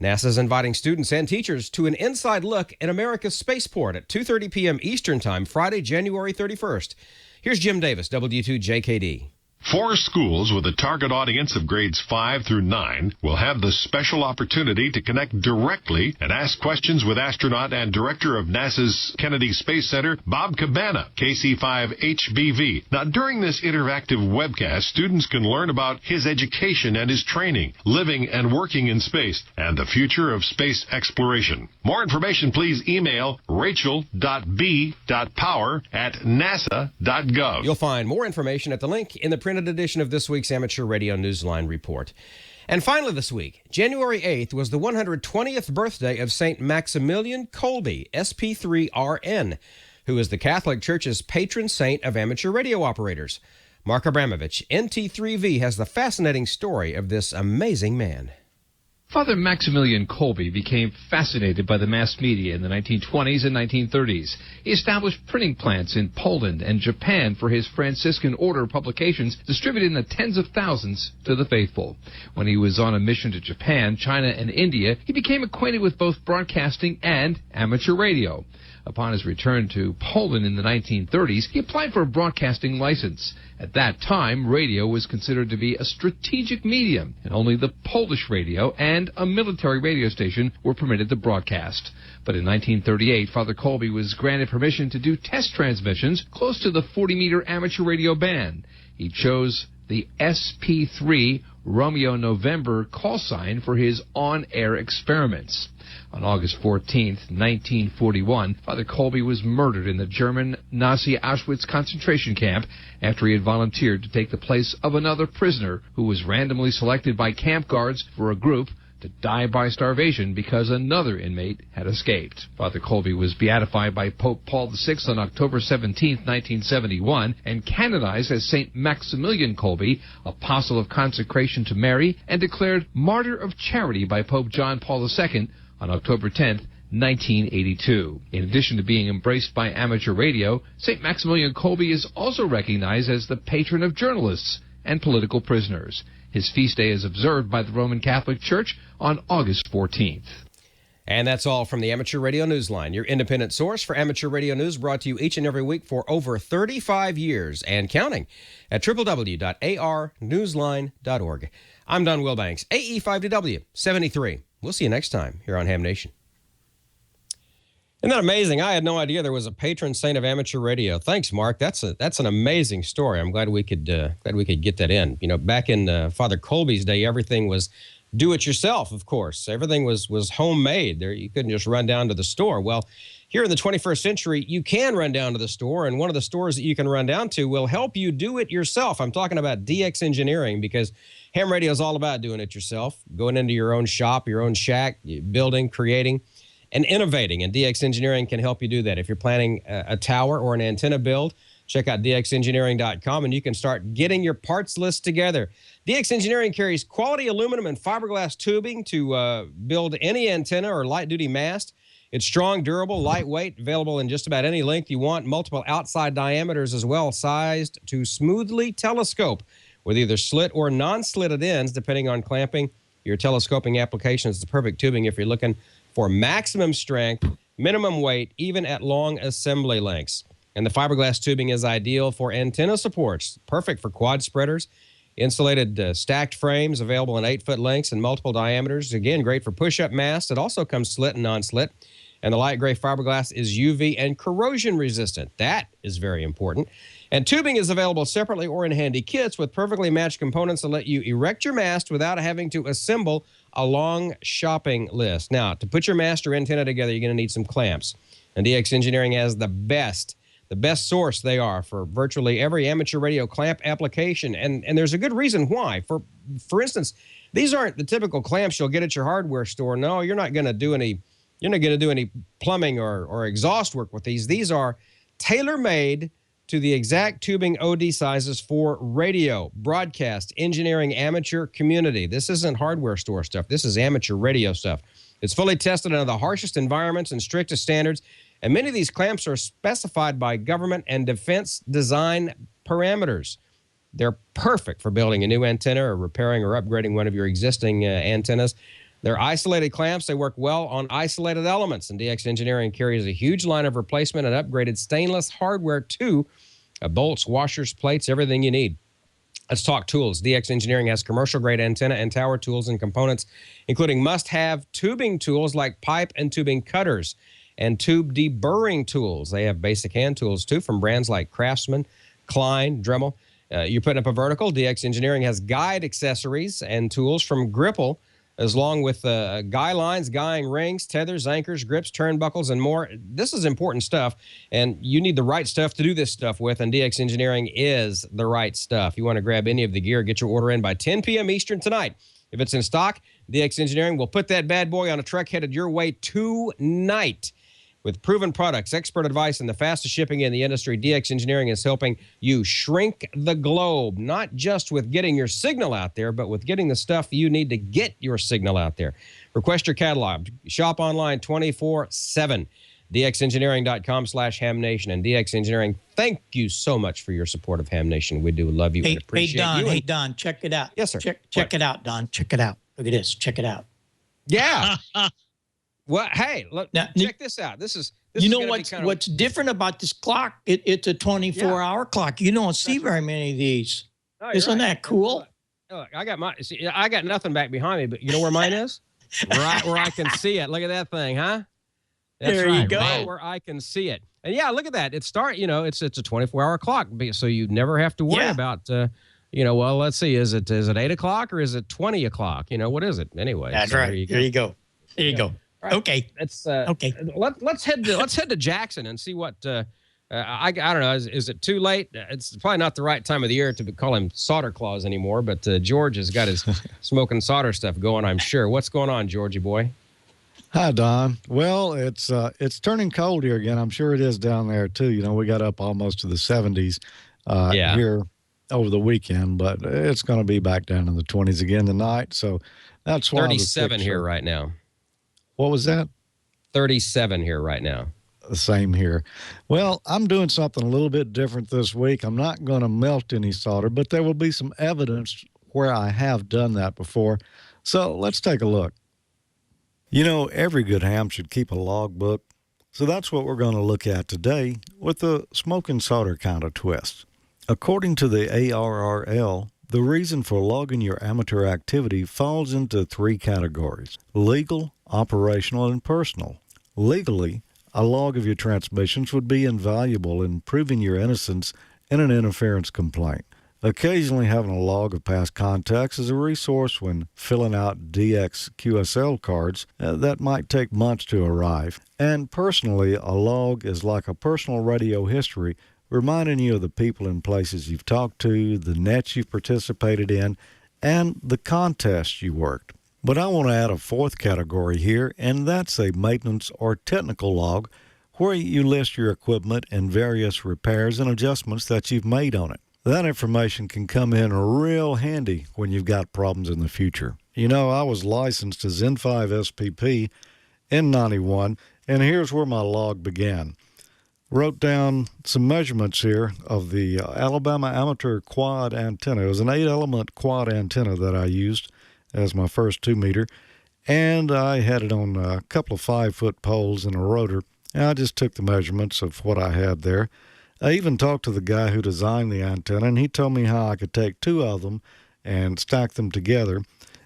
NASA's inviting students and teachers to an inside look at America's spaceport at 2:30 p.m. Eastern Time, Friday, January 31st. Here's Jim Davis, W2JKD. 4 schools with a target audience of grades 5 through 9 will have the special opportunity to connect directly and ask questions with astronaut and director of NASA's Kennedy Space Center, Bob Cabana, KC5HBV. Now, during this interactive webcast, students can learn about his education and his training, living and working in space, and the future of space exploration. More information, please email rachel.b.power@nasa.gov. You'll find more information at the link in the printed edition of this week's Amateur Radio Newsline report. And finally this week, January 8th was the 120th birthday of St. Maximilian Kolbe, SP3RN, who is the Catholic Church's patron saint of amateur radio operators. Mark Abramovich, NT3V, has the fascinating story of this amazing man. Father Maximilian Kolbe became fascinated by the mass media in the 1920s and 1930s. He established printing plants in Poland and Japan for his Franciscan order publications, distributed in the tens of thousands to the faithful. When he was on a mission to Japan, China, and India, he became acquainted with both broadcasting and amateur radio. Upon his return to Poland in the 1930s, he applied for a broadcasting license. At that time, radio was considered to be a strategic medium, and only the Polish radio and a military radio station were permitted to broadcast. But in 1938, Father Kolbe was granted permission to do test transmissions close to the 40-meter amateur radio band. He chose the SP3 Romeo November call sign for his on-air experiments. On August 14, 1941, Father Kolbe was murdered in the German Nazi Auschwitz concentration camp after he had volunteered to take the place of another prisoner who was randomly selected by camp guards for a group to die by starvation because another inmate had escaped. Father Kolbe was beatified by Pope Paul VI on October 17, 1971, and canonized as St. Maximilian Kolbe, Apostle of Consecration to Mary, and declared Martyr of Charity by Pope John Paul II on October 10, 1982. In addition to being embraced by amateur radio, St. Maximilian Kolbe is also recognized as the patron of journalists and political prisoners. His feast day is observed by the Roman Catholic Church on August 14th. And that's all from the Amateur Radio Newsline, your independent source for amateur radio news, brought to you each and every week for over 35 years and counting at www.arnewsline.org. I'm Don Wilbanks, AE5DW 73. We'll see you next time here on Ham Nation. Isn't that amazing? I had no idea there was a patron saint of amateur radio. Thanks, Mark. That's an amazing story. I'm glad we could get that in. You know, back in Father Kolbe's day, everything was do it yourself. Of course, everything was homemade. There, you couldn't just run down to the store. Well, here in the 21st century, you can run down to the store, and one of the stores that you can run down to will help you do it yourself. I'm talking about DX Engineering, because ham radio is all about doing it yourself, going into your own shop, your own shack, building, creating, and innovating. And DX Engineering can help you do that. If you're planning a tower or an antenna build, check out dxengineering.com, and you can start getting your parts list together. DX Engineering carries quality aluminum and fiberglass tubing to build any antenna or light-duty mast. It's strong, durable, lightweight, available in just about any length you want, multiple outside diameters as well, sized to smoothly telescope with either slit or non-slitted ends, depending on clamping. Your telescoping application is the perfect tubing if you're looking for maximum strength, minimum weight, even at long assembly lengths. And the fiberglass tubing is ideal for antenna supports, perfect for quad spreaders. Insulated stacked frames available in 8-foot lengths and multiple diameters. Again, great for push-up masts. It also comes slit and non-slit. And the light gray fiberglass is UV and corrosion resistant. That is very important. And tubing is available separately or in handy kits with perfectly matched components to let you erect your mast without having to assemble a long shopping list. Now, to put your mast or antenna together, you're going to need some clamps. And DX Engineering has the best source they are for virtually every amateur radio clamp application. And there's a good reason why. For instance, these aren't the typical clamps you'll get at your hardware store. No, you're not going to do any plumbing or exhaust work with these. These are tailor-made to the exact tubing OD sizes for radio, broadcast, engineering, amateur, community. This isn't hardware store stuff. This is amateur radio stuff. It's fully tested under the harshest environments and strictest standards. And many of these clamps are specified by government and defense design parameters. They're perfect for building a new antenna or repairing or upgrading one of your existing antennas. They're isolated clamps. They work well on isolated elements. And DX Engineering carries a huge line of replacement and upgraded stainless hardware too. Bolts, washers, plates, everything you need. Let's talk tools. DX Engineering has commercial-grade antenna and tower tools and components, including must-have tubing tools like pipe and tubing cutters and tube deburring tools. They have basic hand tools, too, from brands like Craftsman, Klein, Dremel. You're putting up a vertical. DX Engineering has guide accessories and tools from Gripple, along with guy lines, guying rings, tethers, anchors, grips, turnbuckles, and more. This is important stuff, and you need the right stuff to do this stuff with, and DX Engineering is the right stuff. You want to grab any of the gear, get your order in by 10 p.m. Eastern tonight. If it's in stock, DX Engineering will put that bad boy on a truck headed your way tonight. With proven products, expert advice, and the fastest shipping in the industry, DX Engineering is helping you shrink the globe, not just with getting your signal out there, but with getting the stuff you need to get your signal out there. Request your catalog. Shop online 24/7. DXengineering.com/HamNation. And DX Engineering, thank you so much for your support of Ham Nation. We do love you and appreciate you. Hey, Don, check it out. Yes, sir. Check it out, Don. Check it out. Look at this. Check it out. Yeah. Well, hey, look, now, check this out. This is what's different about this clock? It's a 24-hour clock. You don't see very many of these. No, Isn't that cool? Look, I got nothing back behind me, but you know where mine is? Right where I can see it. Look at that thing, huh? That's there right, you go. Right where I can see it. And yeah, look at that. It's a 24-hour clock, so you never have to worry about. Well, let's see. Is it 8 o'clock or is it 20 o'clock? What is it anyway? That's right. There you go. There you go. Right. Okay. Okay. Let's head to Jackson and see what I don't know. Is it too late? It's probably not the right time of the year to call him Solder Claus anymore. But George has got his smoking solder stuff going, I'm sure. What's going on, Georgie boy? Hi, Don. Well, it's turning cold here again. I'm sure it is down there too. We got up almost to the 70s here over the weekend, but it's going to be back down in the 20s again tonight. So that's why 37 here right now. What was that? 37 here right now. The same here. Well, I'm doing something a little bit different this week. I'm not going to melt any solder, but there will be some evidence where I have done that before. So let's take a look. Every good ham should keep a logbook. So that's what we're going to look at today with the smoking solder kind of twist. According to the ARRL, the reason for logging your amateur activity falls into 3 categories: legal, operational, and personal. Legally, a log of your transmissions would be invaluable in proving your innocence in an interference complaint. Occasionally, having a log of past contacts is a resource when filling out DX QSL cards that might take months to arrive. And personally, a log is like a personal radio history, reminding you of the people and places you've talked to, the nets you've participated in, and the contests you worked. But I want to add a 4th category here, and that's a maintenance or technical log where you list your equipment and various repairs and adjustments that you've made on it. That information can come in real handy when you've got problems in the future. I was licensed as N5 SPP in 91, and here's where my log began. Wrote down some measurements here of the Alabama Amateur Quad Antenna. It was an 8-element quad antenna that I used as my first 2-meter, and I had it on a couple of 5-foot poles and a rotor, and I just took the measurements of what I had there. I even talked to the guy who designed the antenna, and he told me how I could take 2 of them and stack them together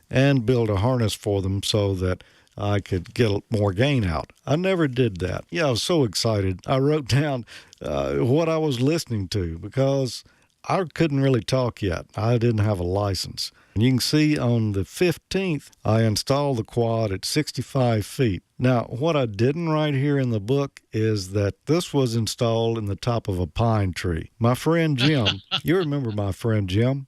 and build a harness for them so that I could get more gain out. I never did that. I was so excited. I wrote down what I was listening to because I couldn't really talk yet. I didn't have a license. And you can see on the 15th, I installed the quad at 65 feet. Now, what I didn't write here in the book is that this was installed in the top of a pine tree. My friend Jim, you remember my friend Jim?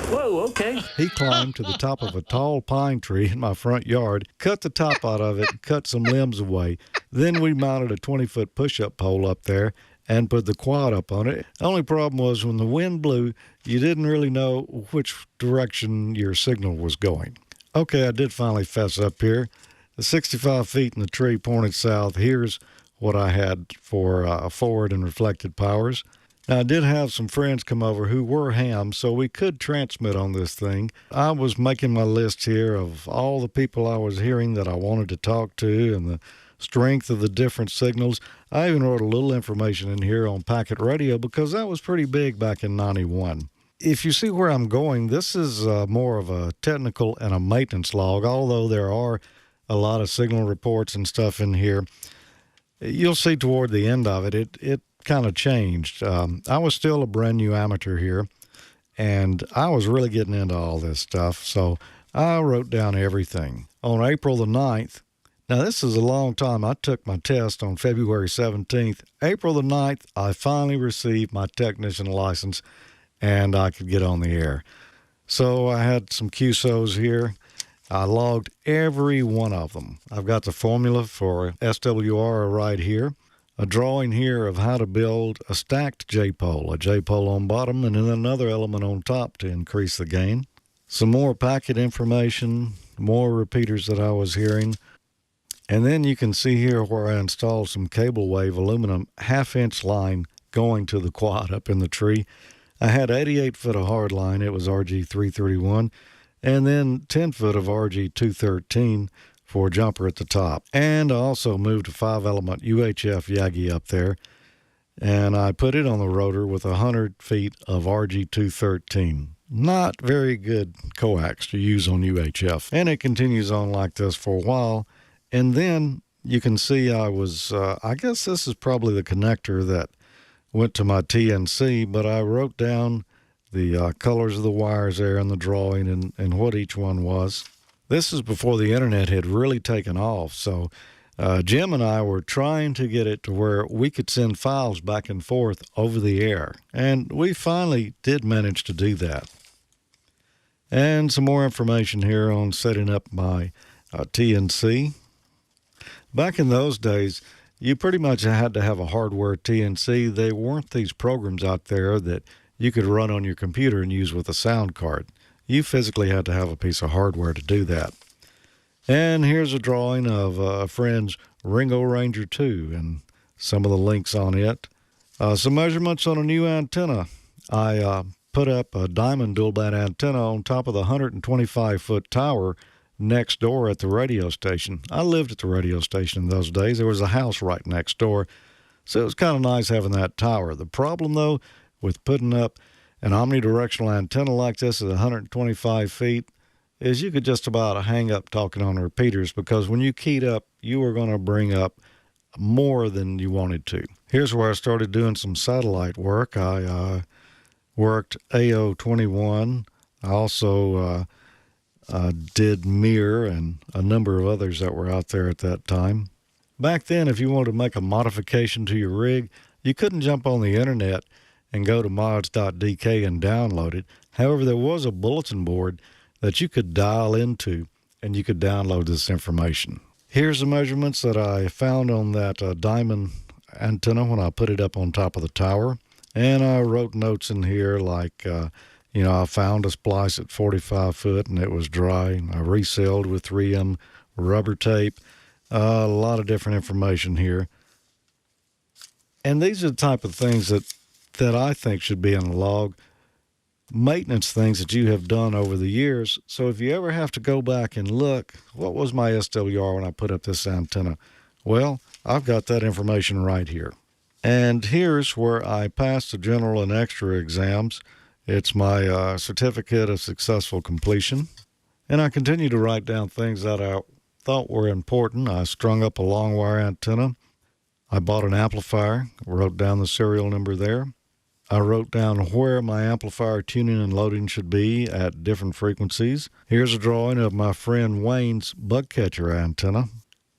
Whoa, okay. He climbed to the top of a tall pine tree in my front yard, cut the top out of it, and cut some limbs away. Then we mounted a 20-foot push-up pole up there and put the quad up on it. The only problem was when the wind blew, you didn't really know which direction your signal was going. Okay, I did finally fess up here. The 65 feet in the tree pointed south. Here's what I had for forward and reflected powers. Now, I did have some friends come over who were hams, so we could transmit on this thing. I was making my list here of all the people I was hearing that I wanted to talk to and the strength of the different signals. I even wrote a little information in here on packet radio because that was pretty big back in 91. if you see where I'm going, this is more of a technical and a maintenance log, although there are a lot of signal reports and stuff in here. You'll see toward the end of it, it kind of changed. I was still a brand new amateur here, and I was really getting into all this stuff, so I wrote down everything. On April the 9th, now this is a long time. I took my test on February 17th. April the 9th, I finally received my technician license, and I could get on the air. So I had some QSOs here. I logged every one of them. I've got the formula for SWR right here, a drawing here of how to build a stacked J-pole, a J-pole on bottom and then another element on top to increase the gain. Some more packet information, more repeaters that I was hearing. And then you can see here where I installed some cable wave aluminum half-inch line going to the quad up in the tree. I had 88 foot of hard line. It was RG331. And then 10 foot of RG213 for a jumper at the top. And I also moved a 5-element UHF Yagi up there, and I put it on the rotor with 100 feet of RG213. Not very good coax to use on UHF. And it continues on like this for a while. And then you can see I was, I guess this is probably the connector that went to my TNC, but I wrote down the colors of the wires there in the drawing and what each one was. This is before the internet had really taken off, so Jim and I were trying to get it to where we could send files back and forth over the air, and we finally did manage to do that. And some more information here on setting up my TNC. Back in those days, you pretty much had to have a hardware TNC. There weren't these programs out there that you could run on your computer and use with a sound card. You physically had to have a piece of hardware to do that. And here's a drawing of a friend's Ringo Ranger 2 and some of the links on it. Some measurements on a new antenna. I put up a diamond dual band antenna on top of the 125-foot tower next door at the radio station. I lived at the radio station in those days. There was a house right next door, so it was kind of nice having that tower. The problem, though, with putting up an omnidirectional antenna like this at 125 feet is you could just about hang up talking on repeaters, because when you keyed up, you were going to bring up more than you wanted to. Here's where I started doing some satellite work. I worked AO21. I also did Mir and a number of others that were out there at that time. Back then, if you wanted to make a modification to your rig, you couldn't jump on the internet and go to mods.dk and download it. However, there was a bulletin board that you could dial into, and you could download this information. Here's the measurements that I found on that diamond antenna when I put it up on top of the tower. And I wrote notes in here like, I found a splice at 45 foot, and it was dry. I resealed with 3M rubber tape. A lot of different information here. And these are the type of things that I think should be in a log. Maintenance things that you have done over the years. So if you ever have to go back and look, what was my SWR when I put up this antenna? Well, I've got that information right here. And here's where I passed the general and extra exams. It's my certificate of successful completion. And I continue to write down things that I thought were important. I strung up a long wire antenna. I bought an amplifier, wrote down the serial number there. I wrote down where my amplifier tuning and loading should be at different frequencies. Here's a drawing of my friend Wayne's bug catcher antenna.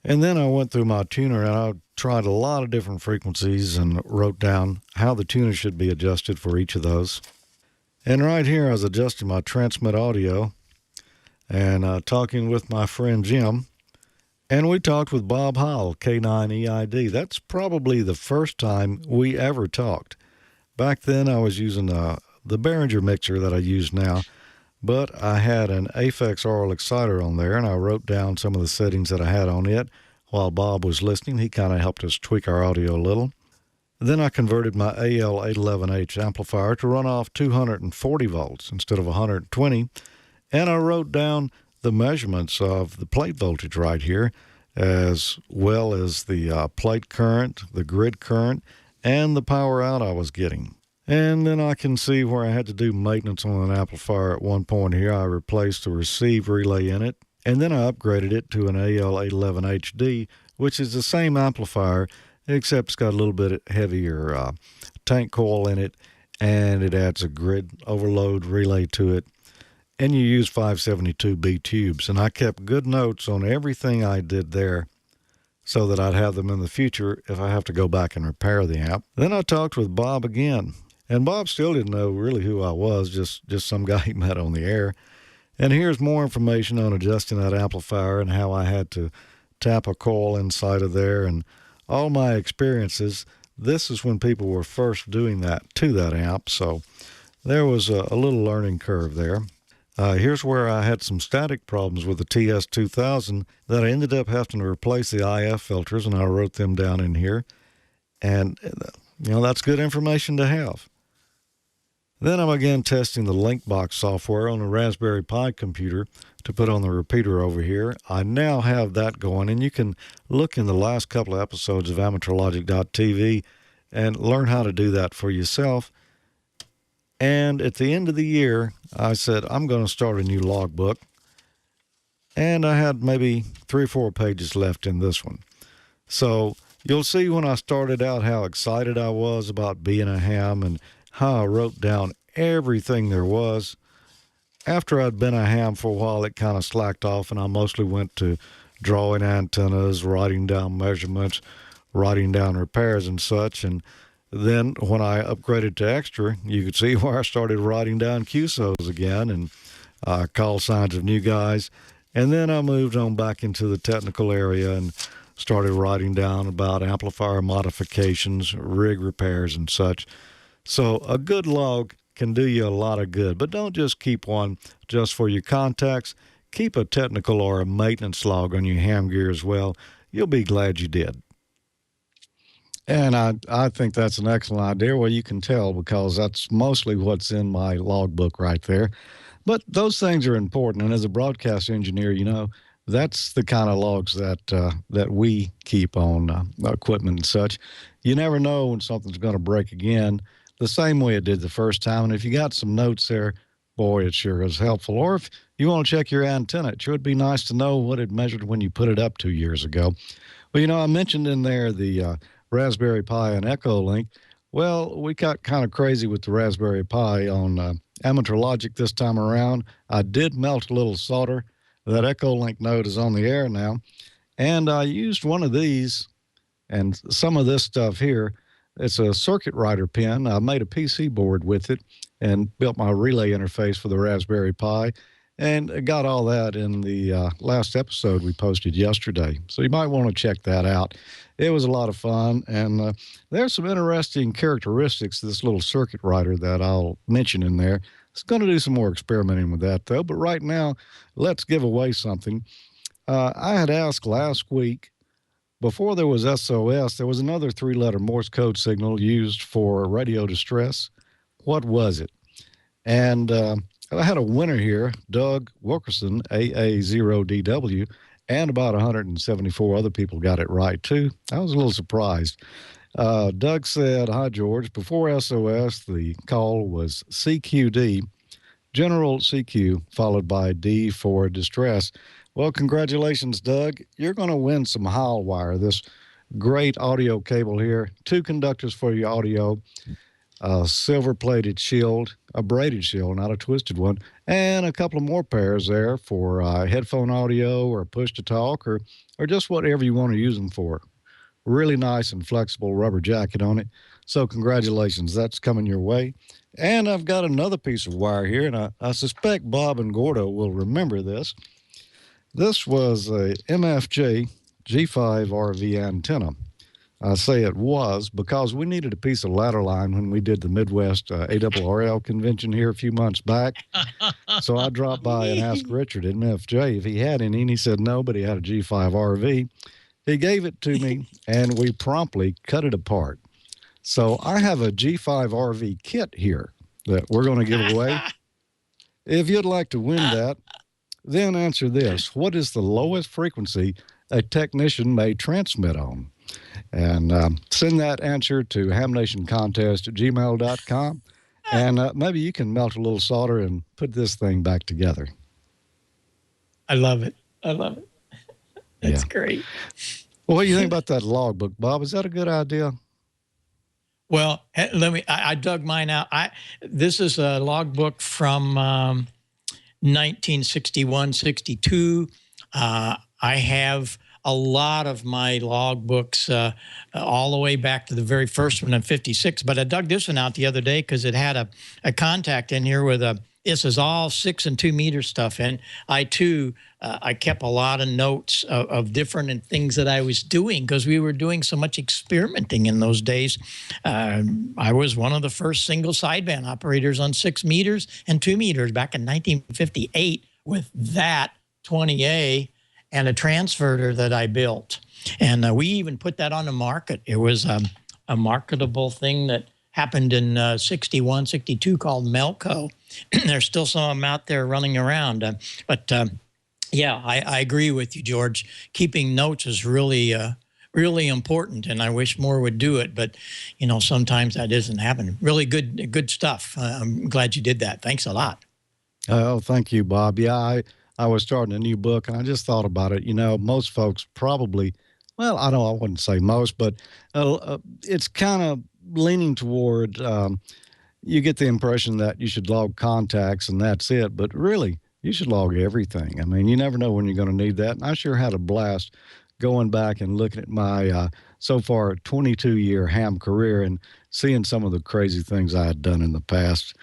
And then I went through my tuner and I tried a lot of different frequencies and wrote down how the tuner should be adjusted for each of those. And right here I was adjusting my transmit audio and talking with my friend Jim. And we talked with Bob Howell, K9EID. That's probably the first time we ever talked. Back then, I was using the Behringer mixer that I use now, but I had an Aphex Aural Exciter on there, and I wrote down some of the settings that I had on it while Bob was listening. He kind of helped us tweak our audio a little. Then I converted my AL811H amplifier to run off 240 volts instead of 120, and I wrote down the measurements of the plate voltage right here, as well as the plate current, the grid current, and the power out I was getting. And then I can see where I had to do maintenance on an amplifier at one point here. I replaced the receive relay in it, and then I upgraded it to an AL811HD, which is the same amplifier, except it's got a little bit heavier tank coil in it, and it adds a grid overload relay to it. And you use 572B tubes. And I kept good notes on everything I did there so that I'd have them in the future if I have to go back and repair the amp. Then I talked with Bob again. And Bob still didn't know really who I was, just some guy he met on the air. And here's more information on adjusting that amplifier and how I had to tap a coil inside of there and all my experiences. This is when people were first doing that to that amp, so there was a little learning curve there. Here's where I had some static problems with the TS2000 that I ended up having to replace the IF filters, and I wrote them down in here. And, that's good information to have. Then I began testing the Linkbox software on a Raspberry Pi computer to put on the repeater over here. I now have that going, and you can look in the last couple of episodes of amateurlogic.tv and learn how to do that for yourself. And at the end of the year, I said, I'm going to start a new logbook. And I had maybe 3 or 4 pages left in this one. So you'll see when I started out how excited I was about being a ham and how I wrote down everything there was. After I'd been a ham for a while, it kind of slacked off, and I mostly went to drawing antennas, writing down measurements, writing down repairs and such. And then when I upgraded to extra, you could see where I started writing down QSOs again and call signs of new guys. And then I moved on back into the technical area and started writing down about amplifier modifications, rig repairs and such. So a good log can do you a lot of good, but don't just keep one just for your contacts. Keep a technical or a maintenance log on your ham gear as well. You'll be glad you did. And I think that's an excellent idea. Well, you can tell because that's mostly what's in my logbook right there. But those things are important. And as a broadcast engineer, that's the kind of logs that we keep on equipment and such. You never know when something's going to break again, the same way it did the first time. And if you got some notes there, boy, it sure is helpful. Or if you want to check your antenna, it sure would be nice to know what it measured when you put it up 2 years ago. Well, I mentioned in there the Raspberry Pi and Echo Link. Well, we got kind of crazy with the Raspberry Pi on Amateur Logic this time around. I did melt a little solder. That Echo Link node is on the air now. And I used one of these and some of this stuff here. It's a circuit writer pin. I made a PC board with it and built my relay interface for the Raspberry Pi and got all that in the last episode we posted yesterday. So you might want to check that out. It was a lot of fun, and there's some interesting characteristics of this little circuit writer that I'll mention in there. It's going to do some more experimenting with that, though. But right now, let's give away something. I had asked last week, before there was SOS, there was another 3-letter Morse code signal used for radio distress. What was it? And I had a winner here, Doug Wilkerson, AA0DW, and about 174 other people got it right, too. I was a little surprised. Doug said, "Hi, George. Before SOS, the call was CQD, General CQ, followed by D for distress." Well, congratulations, Doug. You're going to win some Howl wire, this great audio cable here. 2 conductors for your audio, a silver-plated shield, a braided shield, not a twisted one, and a couple of more pairs there for headphone audio or push-to-talk or just whatever you want to use them for. Really nice and flexible rubber jacket on it. So congratulations. That's coming your way. And I've got another piece of wire here, and I suspect Bob and Gordo will remember this. This was a MFJ G5 RV antenna. I say it was because we needed a piece of ladder line when we did the Midwest ARRL convention here a few months back. So I dropped by and asked Richard at MFJ if he had any, and he said no, but he had a G5 RV. He gave it to me, and we promptly cut it apart. So I have a G5 RV kit here that we're going to give away. If you'd like to win that, then answer this. What is the lowest frequency a technician may transmit on? And send that answer to hamnationcontest@gmail.com. And maybe you can melt a little solder and put this thing back together. I love it. I love it. That's great. Well, what do you think about that logbook, Bob? Is that a good idea? Well, I dug mine out. This is a logbook from 1961, 62. I have a lot of my logbooks all the way back to the very first one in 56. But I dug this one out the other day because it had a contact in here with this is all 6 and 2 meter stuff. And I kept a lot of notes of different things that I was doing because we were doing so much experimenting in those days. I was one of the first single sideband operators on 6 meters and 2 meters back in 1958 with that 20A and a transverter that I built. And we even put that on the market. It was a marketable thing that happened in 61, 62 called Melco. There's still some of them out there running around. Yeah, I agree with you, George. Keeping notes is really important, and I wish more would do it. But, sometimes that doesn't happen. Really good stuff. I'm glad you did that. Thanks a lot. Oh, thank you, Bob. Yeah, I was starting a new book, and I just thought about it. Most folks probably, well, I wouldn't say most, but it's kind of leaning toward, you get the impression that you should log contacts and that's it. But really, you should log everything. I mean, you never know when you're going to need that. And I sure had a blast going back and looking at my so far 22-year ham career and seeing some of the crazy things I had done in the past.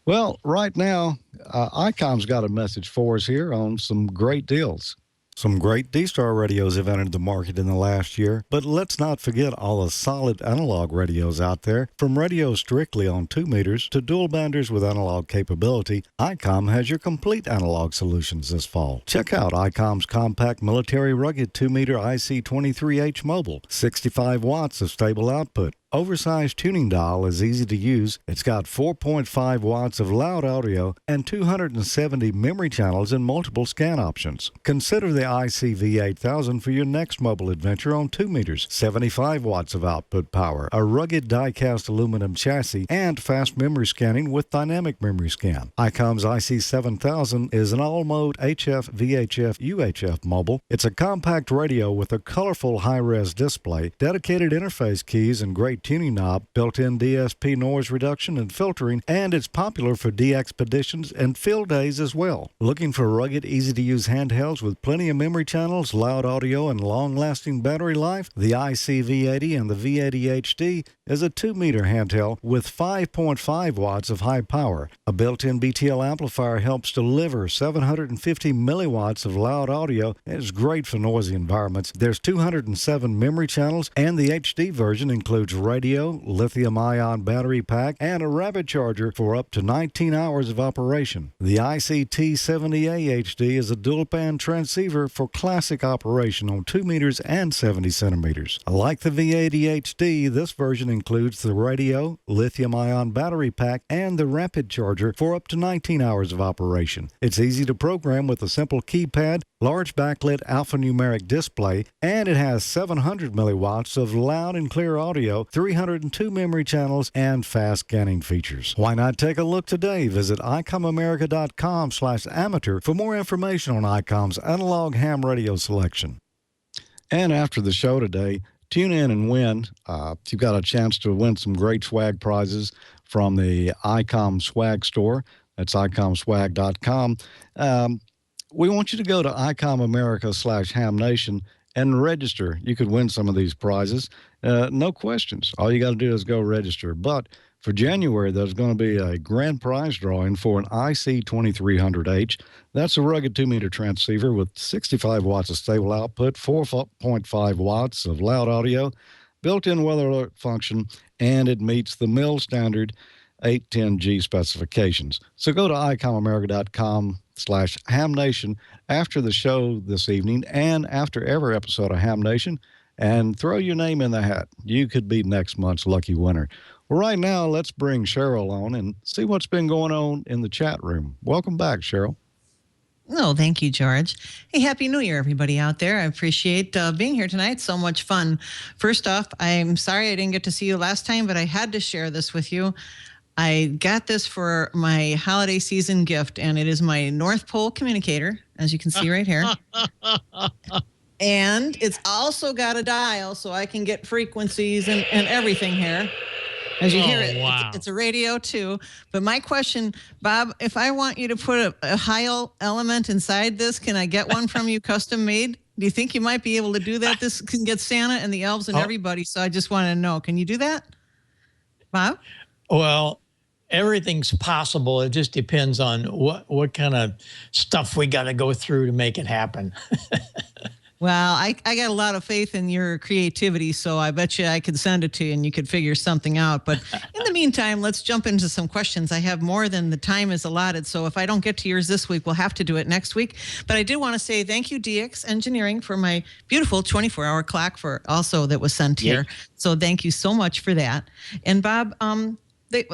Well, right now, ICOM's got a message for us here on some great deals. Some great D-Star radios have entered the market in the last year, but let's not forget all the solid analog radios out there. From radios strictly on 2 meters to dual banders with analog capability, ICOM has your complete analog solutions this fall. Check out ICOM's compact military rugged 2-meter IC23H mobile, 65 watts of stable output. Oversized tuning dial is easy to use. It's got 4.5 watts of loud audio and 270 memory channels and multiple scan options. Consider the ICV8000 for your next mobile adventure on 2 meters, 75 watts of output power, a rugged die-cast aluminum chassis, and fast memory scanning with dynamic memory scan. ICOM's IC7000 is an all-mode HF, VHF, UHF mobile. It's a compact radio with a colorful high-res display, dedicated interface keys, and great tuning knob, built-in DSP noise reduction and filtering, and it's popular for de-expeditions and field days as well. Looking for rugged, easy-to-use handhelds with plenty of memory channels, loud audio, and long-lasting battery life? The ICV80 and the V80 HD is a 2-meter handheld with 5.5 watts of high power. A built-in BTL amplifier helps deliver 750 milliwatts of loud audio and is great for noisy environments. There's 207 memory channels, and the HD version includes radio, lithium-ion battery pack, and a rapid charger for up to 19 hours of operation. The ICT70A HD is a dual-band transceiver for classic operation on 2 meters and 70 centimeters. Like the V80 HD, this version includes the radio, lithium-ion battery pack, and the rapid charger for up to 19 hours of operation. It's easy to program with a simple keypad, large backlit alphanumeric display, and it has 700 milliwatts of loud and clear audio, 302 memory channels, and fast scanning features. Why not take a look today? Visit ICOMAmerica.com/amateur for more information on ICOM's analog ham radio selection. And after the show today, tune in and win. You've got a chance to win some great swag prizes from the ICOM swag store. That's ICOMswag.com. We want you to go to ICOMAmerica/HamNation and register. You could win some of these prizes. No questions. All you got to do is go register. But for January, there's going to be a grand prize drawing for an IC2300H. That's a rugged 2-meter transceiver with 65 watts of stable output, 4.5 watts of loud audio, built-in weather alert function, and it meets the mill standard 810G specifications. So go to ICOMAmerica.com/HamNation after the show this evening and after every episode of Ham Nation and throw your name in the hat. You could be next month's lucky winner. Well, right now, let's bring Cheryl on and see what's been going on in the chat room. Welcome back, Cheryl. No, thank you, George. Hey, Happy New Year, everybody out there. I appreciate being here tonight. So much fun. First off, I'm sorry I didn't get to see you last time, but I had to share this with you. I got this for my holiday season gift, and it is my North Pole communicator, as you can see right here. And it's also got a dial, so I can get frequencies and everything here. As you hear it, wow. it's a radio too. But my question, Bob, if I want you to put a Heil element inside this, can I get one from you custom made? Do you think you might be able to do that? This can get Santa and the elves and everybody. So I just want to know, can you do that, Bob? Well, everything's possible. It just depends on what kind of stuff we got to go through to make it happen. Well, I got a lot of faith in your creativity, so I bet you I could send it to you and you could figure something out. But in the meantime, let's jump into some questions. I have more than the time is allotted, so if I don't get to yours this week, we'll have to do it next week. But I do want to say thank you, DX Engineering, for my beautiful 24-hour clock that was sent here. So thank you so much for that. And Bob, the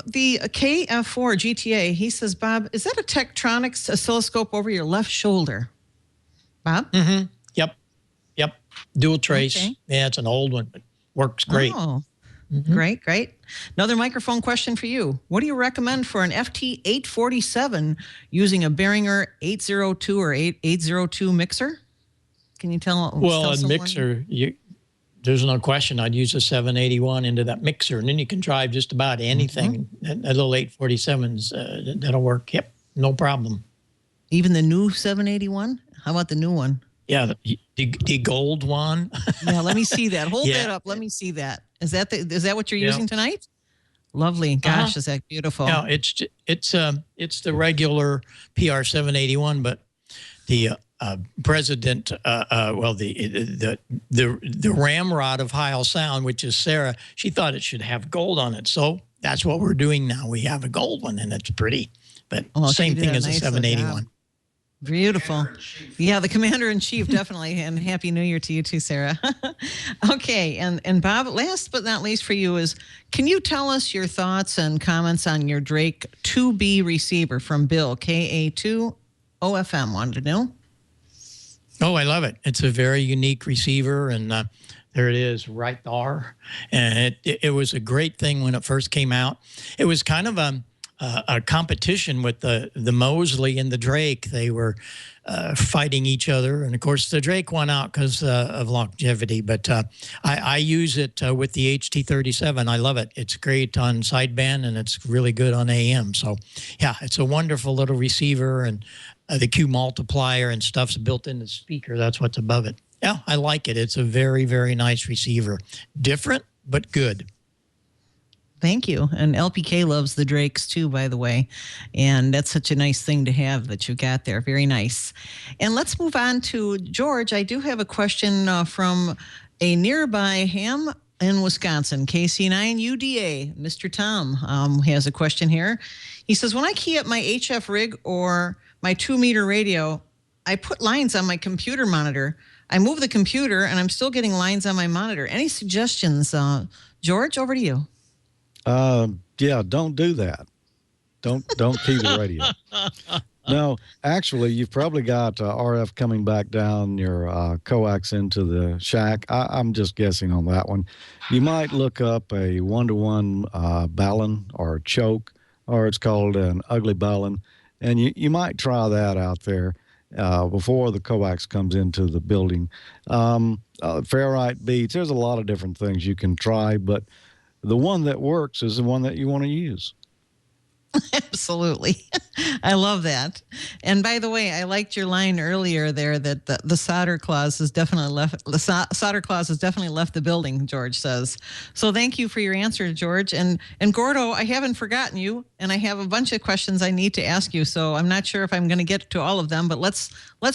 KF4 GTA, he says, Bob, is that a Tektronix oscilloscope over your left shoulder? Bob? Mm-hmm. Yep. Dual trace. Okay. Yeah, it's an old one, but works great. Oh, great. Another microphone question for you. What do you recommend for an FT847 using a Behringer 802 or 802 mixer? Can you tell a mixer, there's no question. I'd use a 781 into that mixer, and then you can drive just about anything. A little 847s, that'll work. Yep, no problem. Even the new 781? How about the new one? Yeah, the gold one. Yeah, let me see that. Hold that up. Let me see that. Is that what you're using tonight? Lovely. Gosh, is that beautiful? No, it's the regular PR 781, but the president, the ramrod of Heil Sound, which is Sarah, she thought it should have gold on it. So that's what we're doing now. We have a gold one, and it's pretty, but same thing as a 781. Beautiful. Yeah, the Commander-in-Chief, definitely. And Happy New Year to you too, Sarah. Okay, and Bob, last but not least for you is, can you tell us your thoughts and comments on your Drake 2B receiver from Bill, KA2 OFM? Wanted to know? Oh, I love it. It's a very unique receiver, and there it is right there. And it was a great thing when it first came out. It was kind of a competition with the Mosley and the Drake. They were fighting each other. And, of course, the Drake won out because of longevity. But I use it with the HT37. I love it. It's great on sideband, and it's really good on AM. So, yeah, it's a wonderful little receiver. And the Q multiplier and stuff's built in the speaker. That's what's above it. Yeah, I like it. It's a very, very nice receiver. Different, but good. Thank you. And LPK loves the Drakes too, by the way. And that's such a nice thing to have that you got there. Very nice. And let's move on to George. I do have a question from a nearby ham in Wisconsin, KC9UDA. Mr. Tom has a question here. He says, when I key up my HF rig or my 2-meter radio, I put lines on my computer monitor. I move the computer and I'm still getting lines on my monitor. Any suggestions? George, over to you. Yeah, don't do that. Don't key the radio. No, actually, you've probably got RF coming back down your coax into the shack. I'm just guessing on that one. You might look up a 1-to-1 balun or choked, or it's called an ugly balun, and you might try that out there before the coax comes into the building. Ferrite beads, there's a lot of different things you can try, but the one that works is the one that you want to use. Absolutely. I love that. And by the way, I liked your line earlier there that the solder clause has definitely left the building, George says. So thank you for your answer, George. And Gordo, I haven't forgotten you, and I have a bunch of questions I need to ask you. So I'm not sure if I'm going to get to all of them, but let's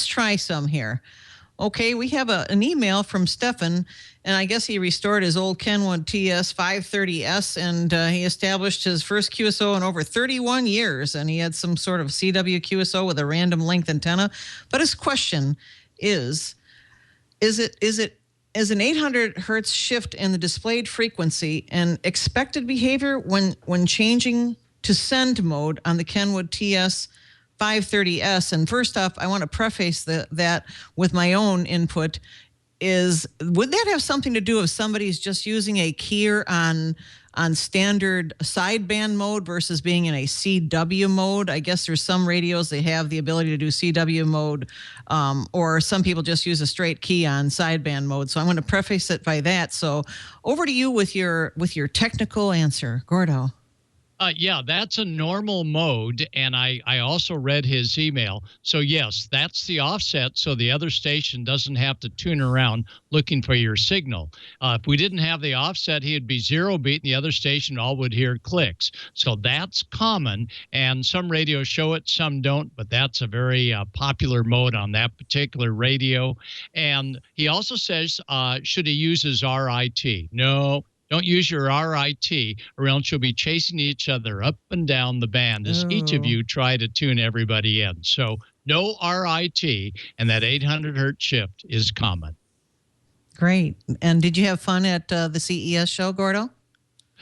try some here. Okay, we have an email from Stefan, and I guess he restored his old Kenwood TS 530S, and he established his first QSO in over 31 years, and he had some sort of CW QSO with a random length antenna. But his question is an 800 hertz shift in the displayed frequency and expected behavior when changing to send mode on the Kenwood TS 530S. And first off, I want to preface that with my own input. Would that have something to do if somebody's just using a keyer on standard sideband mode versus being in a CW mode? I guess there's some radios that have the ability to do CW mode, or some people just use a straight key on sideband mode. So I'm going to preface it by that. So over to you with your technical answer, Gordo. Yeah, that's a normal mode, and I also read his email. So, yes, that's the offset, so the other station doesn't have to tune around looking for your signal. If we didn't have the offset, he'd be 0 beat, and the other station all would hear clicks. So that's common, and some radios show it, some don't, but that's a very popular mode on that particular radio. And he also says, should he use his RIT? No. Don't use your RIT, or else you'll be chasing each other up and down the band as each of you try to tune everybody in. So no RIT, and that 800 hertz shift is common. Great. And did you have fun at the CES show, Gordo?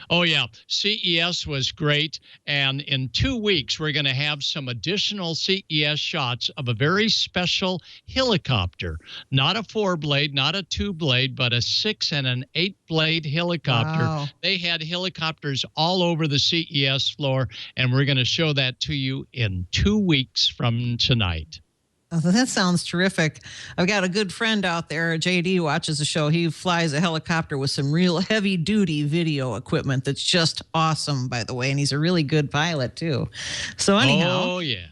Oh, yeah. CES was great. And in 2 weeks, we're going to have some additional CES shots of a very special helicopter. Not a 4-blade, not a 2-blade, but a 6 and an 8-blade helicopter. Wow. They had helicopters all over the CES floor, and we're going to show that to you in 2 weeks from tonight. Oh, that sounds terrific. I've got a good friend out there, JD, watches the show. He flies a helicopter with some real heavy-duty video equipment that's just awesome, by the way, and he's a really good pilot, too. So anyhow. Oh, yeah.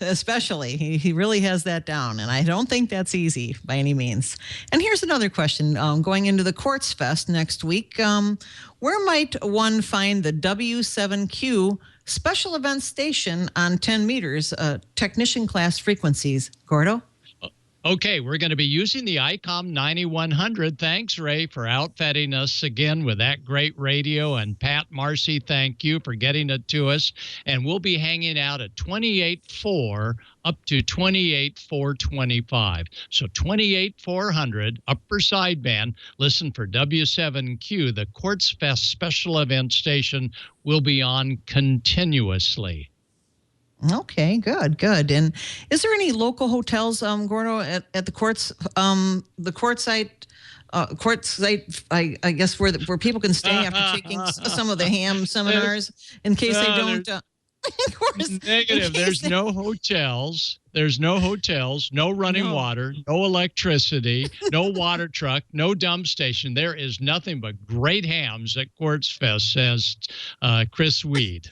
Especially, he really has that down, and I don't think that's easy by any means. And here's another question. Going into the Quartz Fest next week, where might one find the W7Q special event station on 10 meters, technician class frequencies? Gordo? Okay, we're going to be using the ICOM 9100. Thanks, Ray, for outfitting us again with that great radio. And Pat Marcy, thank you for getting it to us. And we'll be hanging out at 28.4 up to 28.425. So 28.400, upper sideband. Listen for W7Q. The Quartz Fest special event station will be on continuously. Okay, good. And is there any local hotels, Gordo, at the Quartz site, I guess where people can stay after taking some of the ham seminars in case they don't. Negative. There's no hotels. There's no hotels, no running water, no electricity, no water truck, no dump station. There is nothing but great hams at Quartz Fest, says Chris Weed.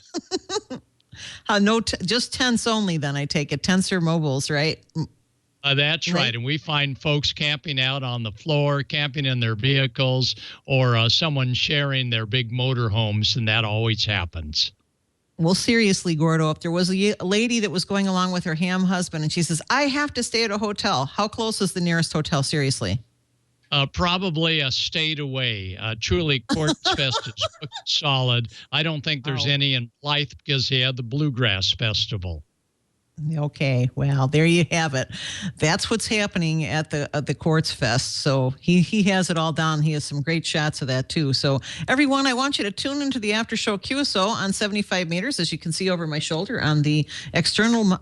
Just tents only, then I take it. Tents or mobiles, right? That's right. And we find folks camping out on the floor, camping in their vehicles, or someone sharing their big motorhomes, and that always happens. Well, seriously, Gordo, if there was a lady that was going along with her ham husband, and she says, I have to stay at a hotel, how close is the nearest hotel, seriously? Probably a state away. Truly, Quartz Fest is solid. I don't think there's any in Blythe because they had the Bluegrass Festival. Okay, well, there you have it. That's what's happening at the Quartz Fest. So he has it all down. He has some great shots of that too. So everyone, I want you to tune into the after show QSO on 75 meters, as you can see over my shoulder on the external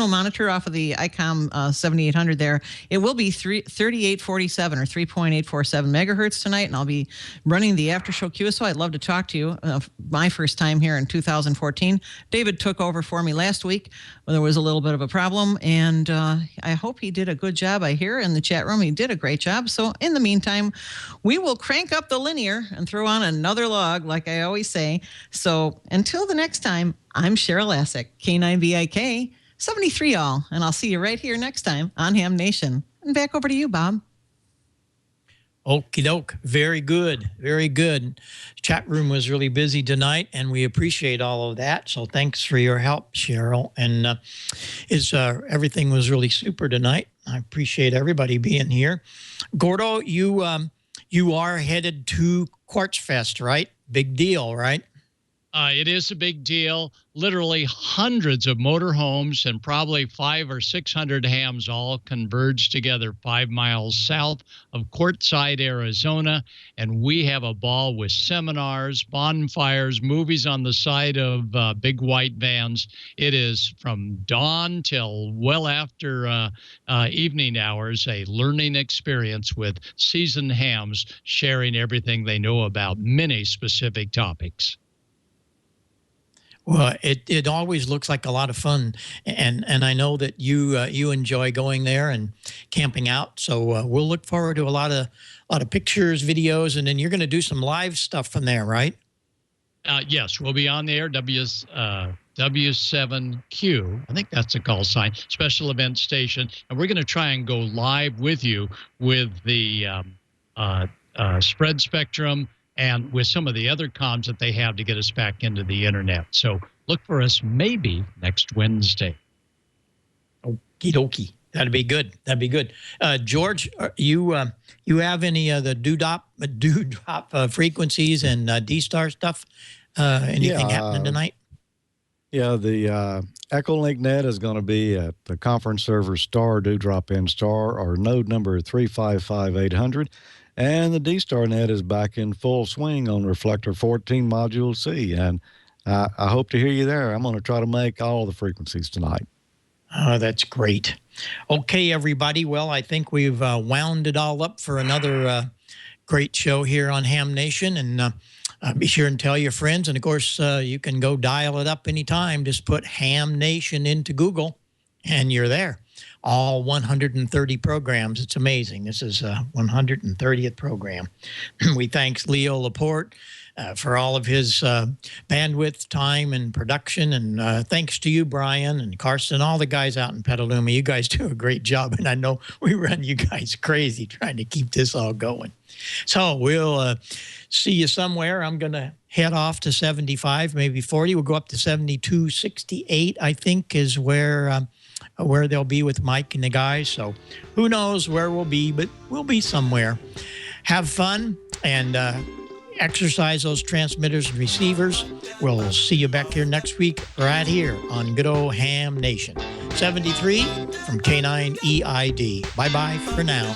monitor off of the ICOM 7800 there. It will be 3847 or 3.847 megahertz tonight, and I'll be running the after show QSO. I'd love to talk to you. My first time here in 2014. David took over for me last week. There was a little bit of a problem, and I hope he did a good job. I hear in the chat room he did a great job. So in the meantime, we will crank up the linear and throw on another log, like I always say. So until the next time, I'm Cheryl Lassick, K9VIK 73 all, and I'll see you right here next time on Ham Nation. And back over to you, Bob. Okie doke. Very good. Very good. Chat room was really busy tonight, and we appreciate all of that. So thanks for your help, Cheryl. And everything was really super tonight. I appreciate everybody being here. Gordo, you are headed to Quartz Fest, right? Big deal, right? It is a big deal. Literally hundreds of motorhomes and probably 500 or 600 hams all converge together 5 miles south of Quartzsite, Arizona. And we have a ball with seminars, bonfires, movies on the side of big white vans. It is from dawn till well after evening hours, a learning experience with seasoned hams sharing everything they know about many specific topics. Well, it always looks like a lot of fun, and I know that you enjoy going there and camping out. So we'll look forward to a lot of pictures, videos, and then you're going to do some live stuff from there, right? Yes, we'll be on the air. W7Q, I think that's the call sign, special event station, and we're going to try and go live with you with the spread spectrum and with some of the other comms that they have to get us back into the internet. So look for us maybe next Wednesday. Okie dokie. That'd be good. That'd be good. George, you have any of the dewdrop frequencies and D-Star stuff? Anything happening tonight? Yeah, the Echolink net is going to be at the conference server star dewdrop in star or node number 355800. And the D-Star net is back in full swing on Reflector 14 Module C. And I hope to hear you there. I'm going to try to make all the frequencies tonight. Oh, that's great. Okay, everybody. Well, I think we've wound it all up for another great show here on Ham Nation. And be sure and tell your friends. And, of course, you can go dial it up anytime. Just put Ham Nation into Google, and you're there. All 130 programs. It's amazing. This is 130th program. We thank Leo Laporte for all of his bandwidth, time, and production. And thanks to you, Brian and Karsten, all the guys out in Petaluma. You guys do a great job. And I know we run you guys crazy trying to keep this all going. So we'll see you somewhere. I'm going to head off to 75, maybe 40. We'll go up to 72, 68, I think, is where they'll be with Mike and the guys. So who knows where we'll be, but we'll be somewhere. Have fun and exercise those transmitters and receivers. We'll see you back here next week right here on good old Ham Nation. 73 from K9EID. Bye-bye for now.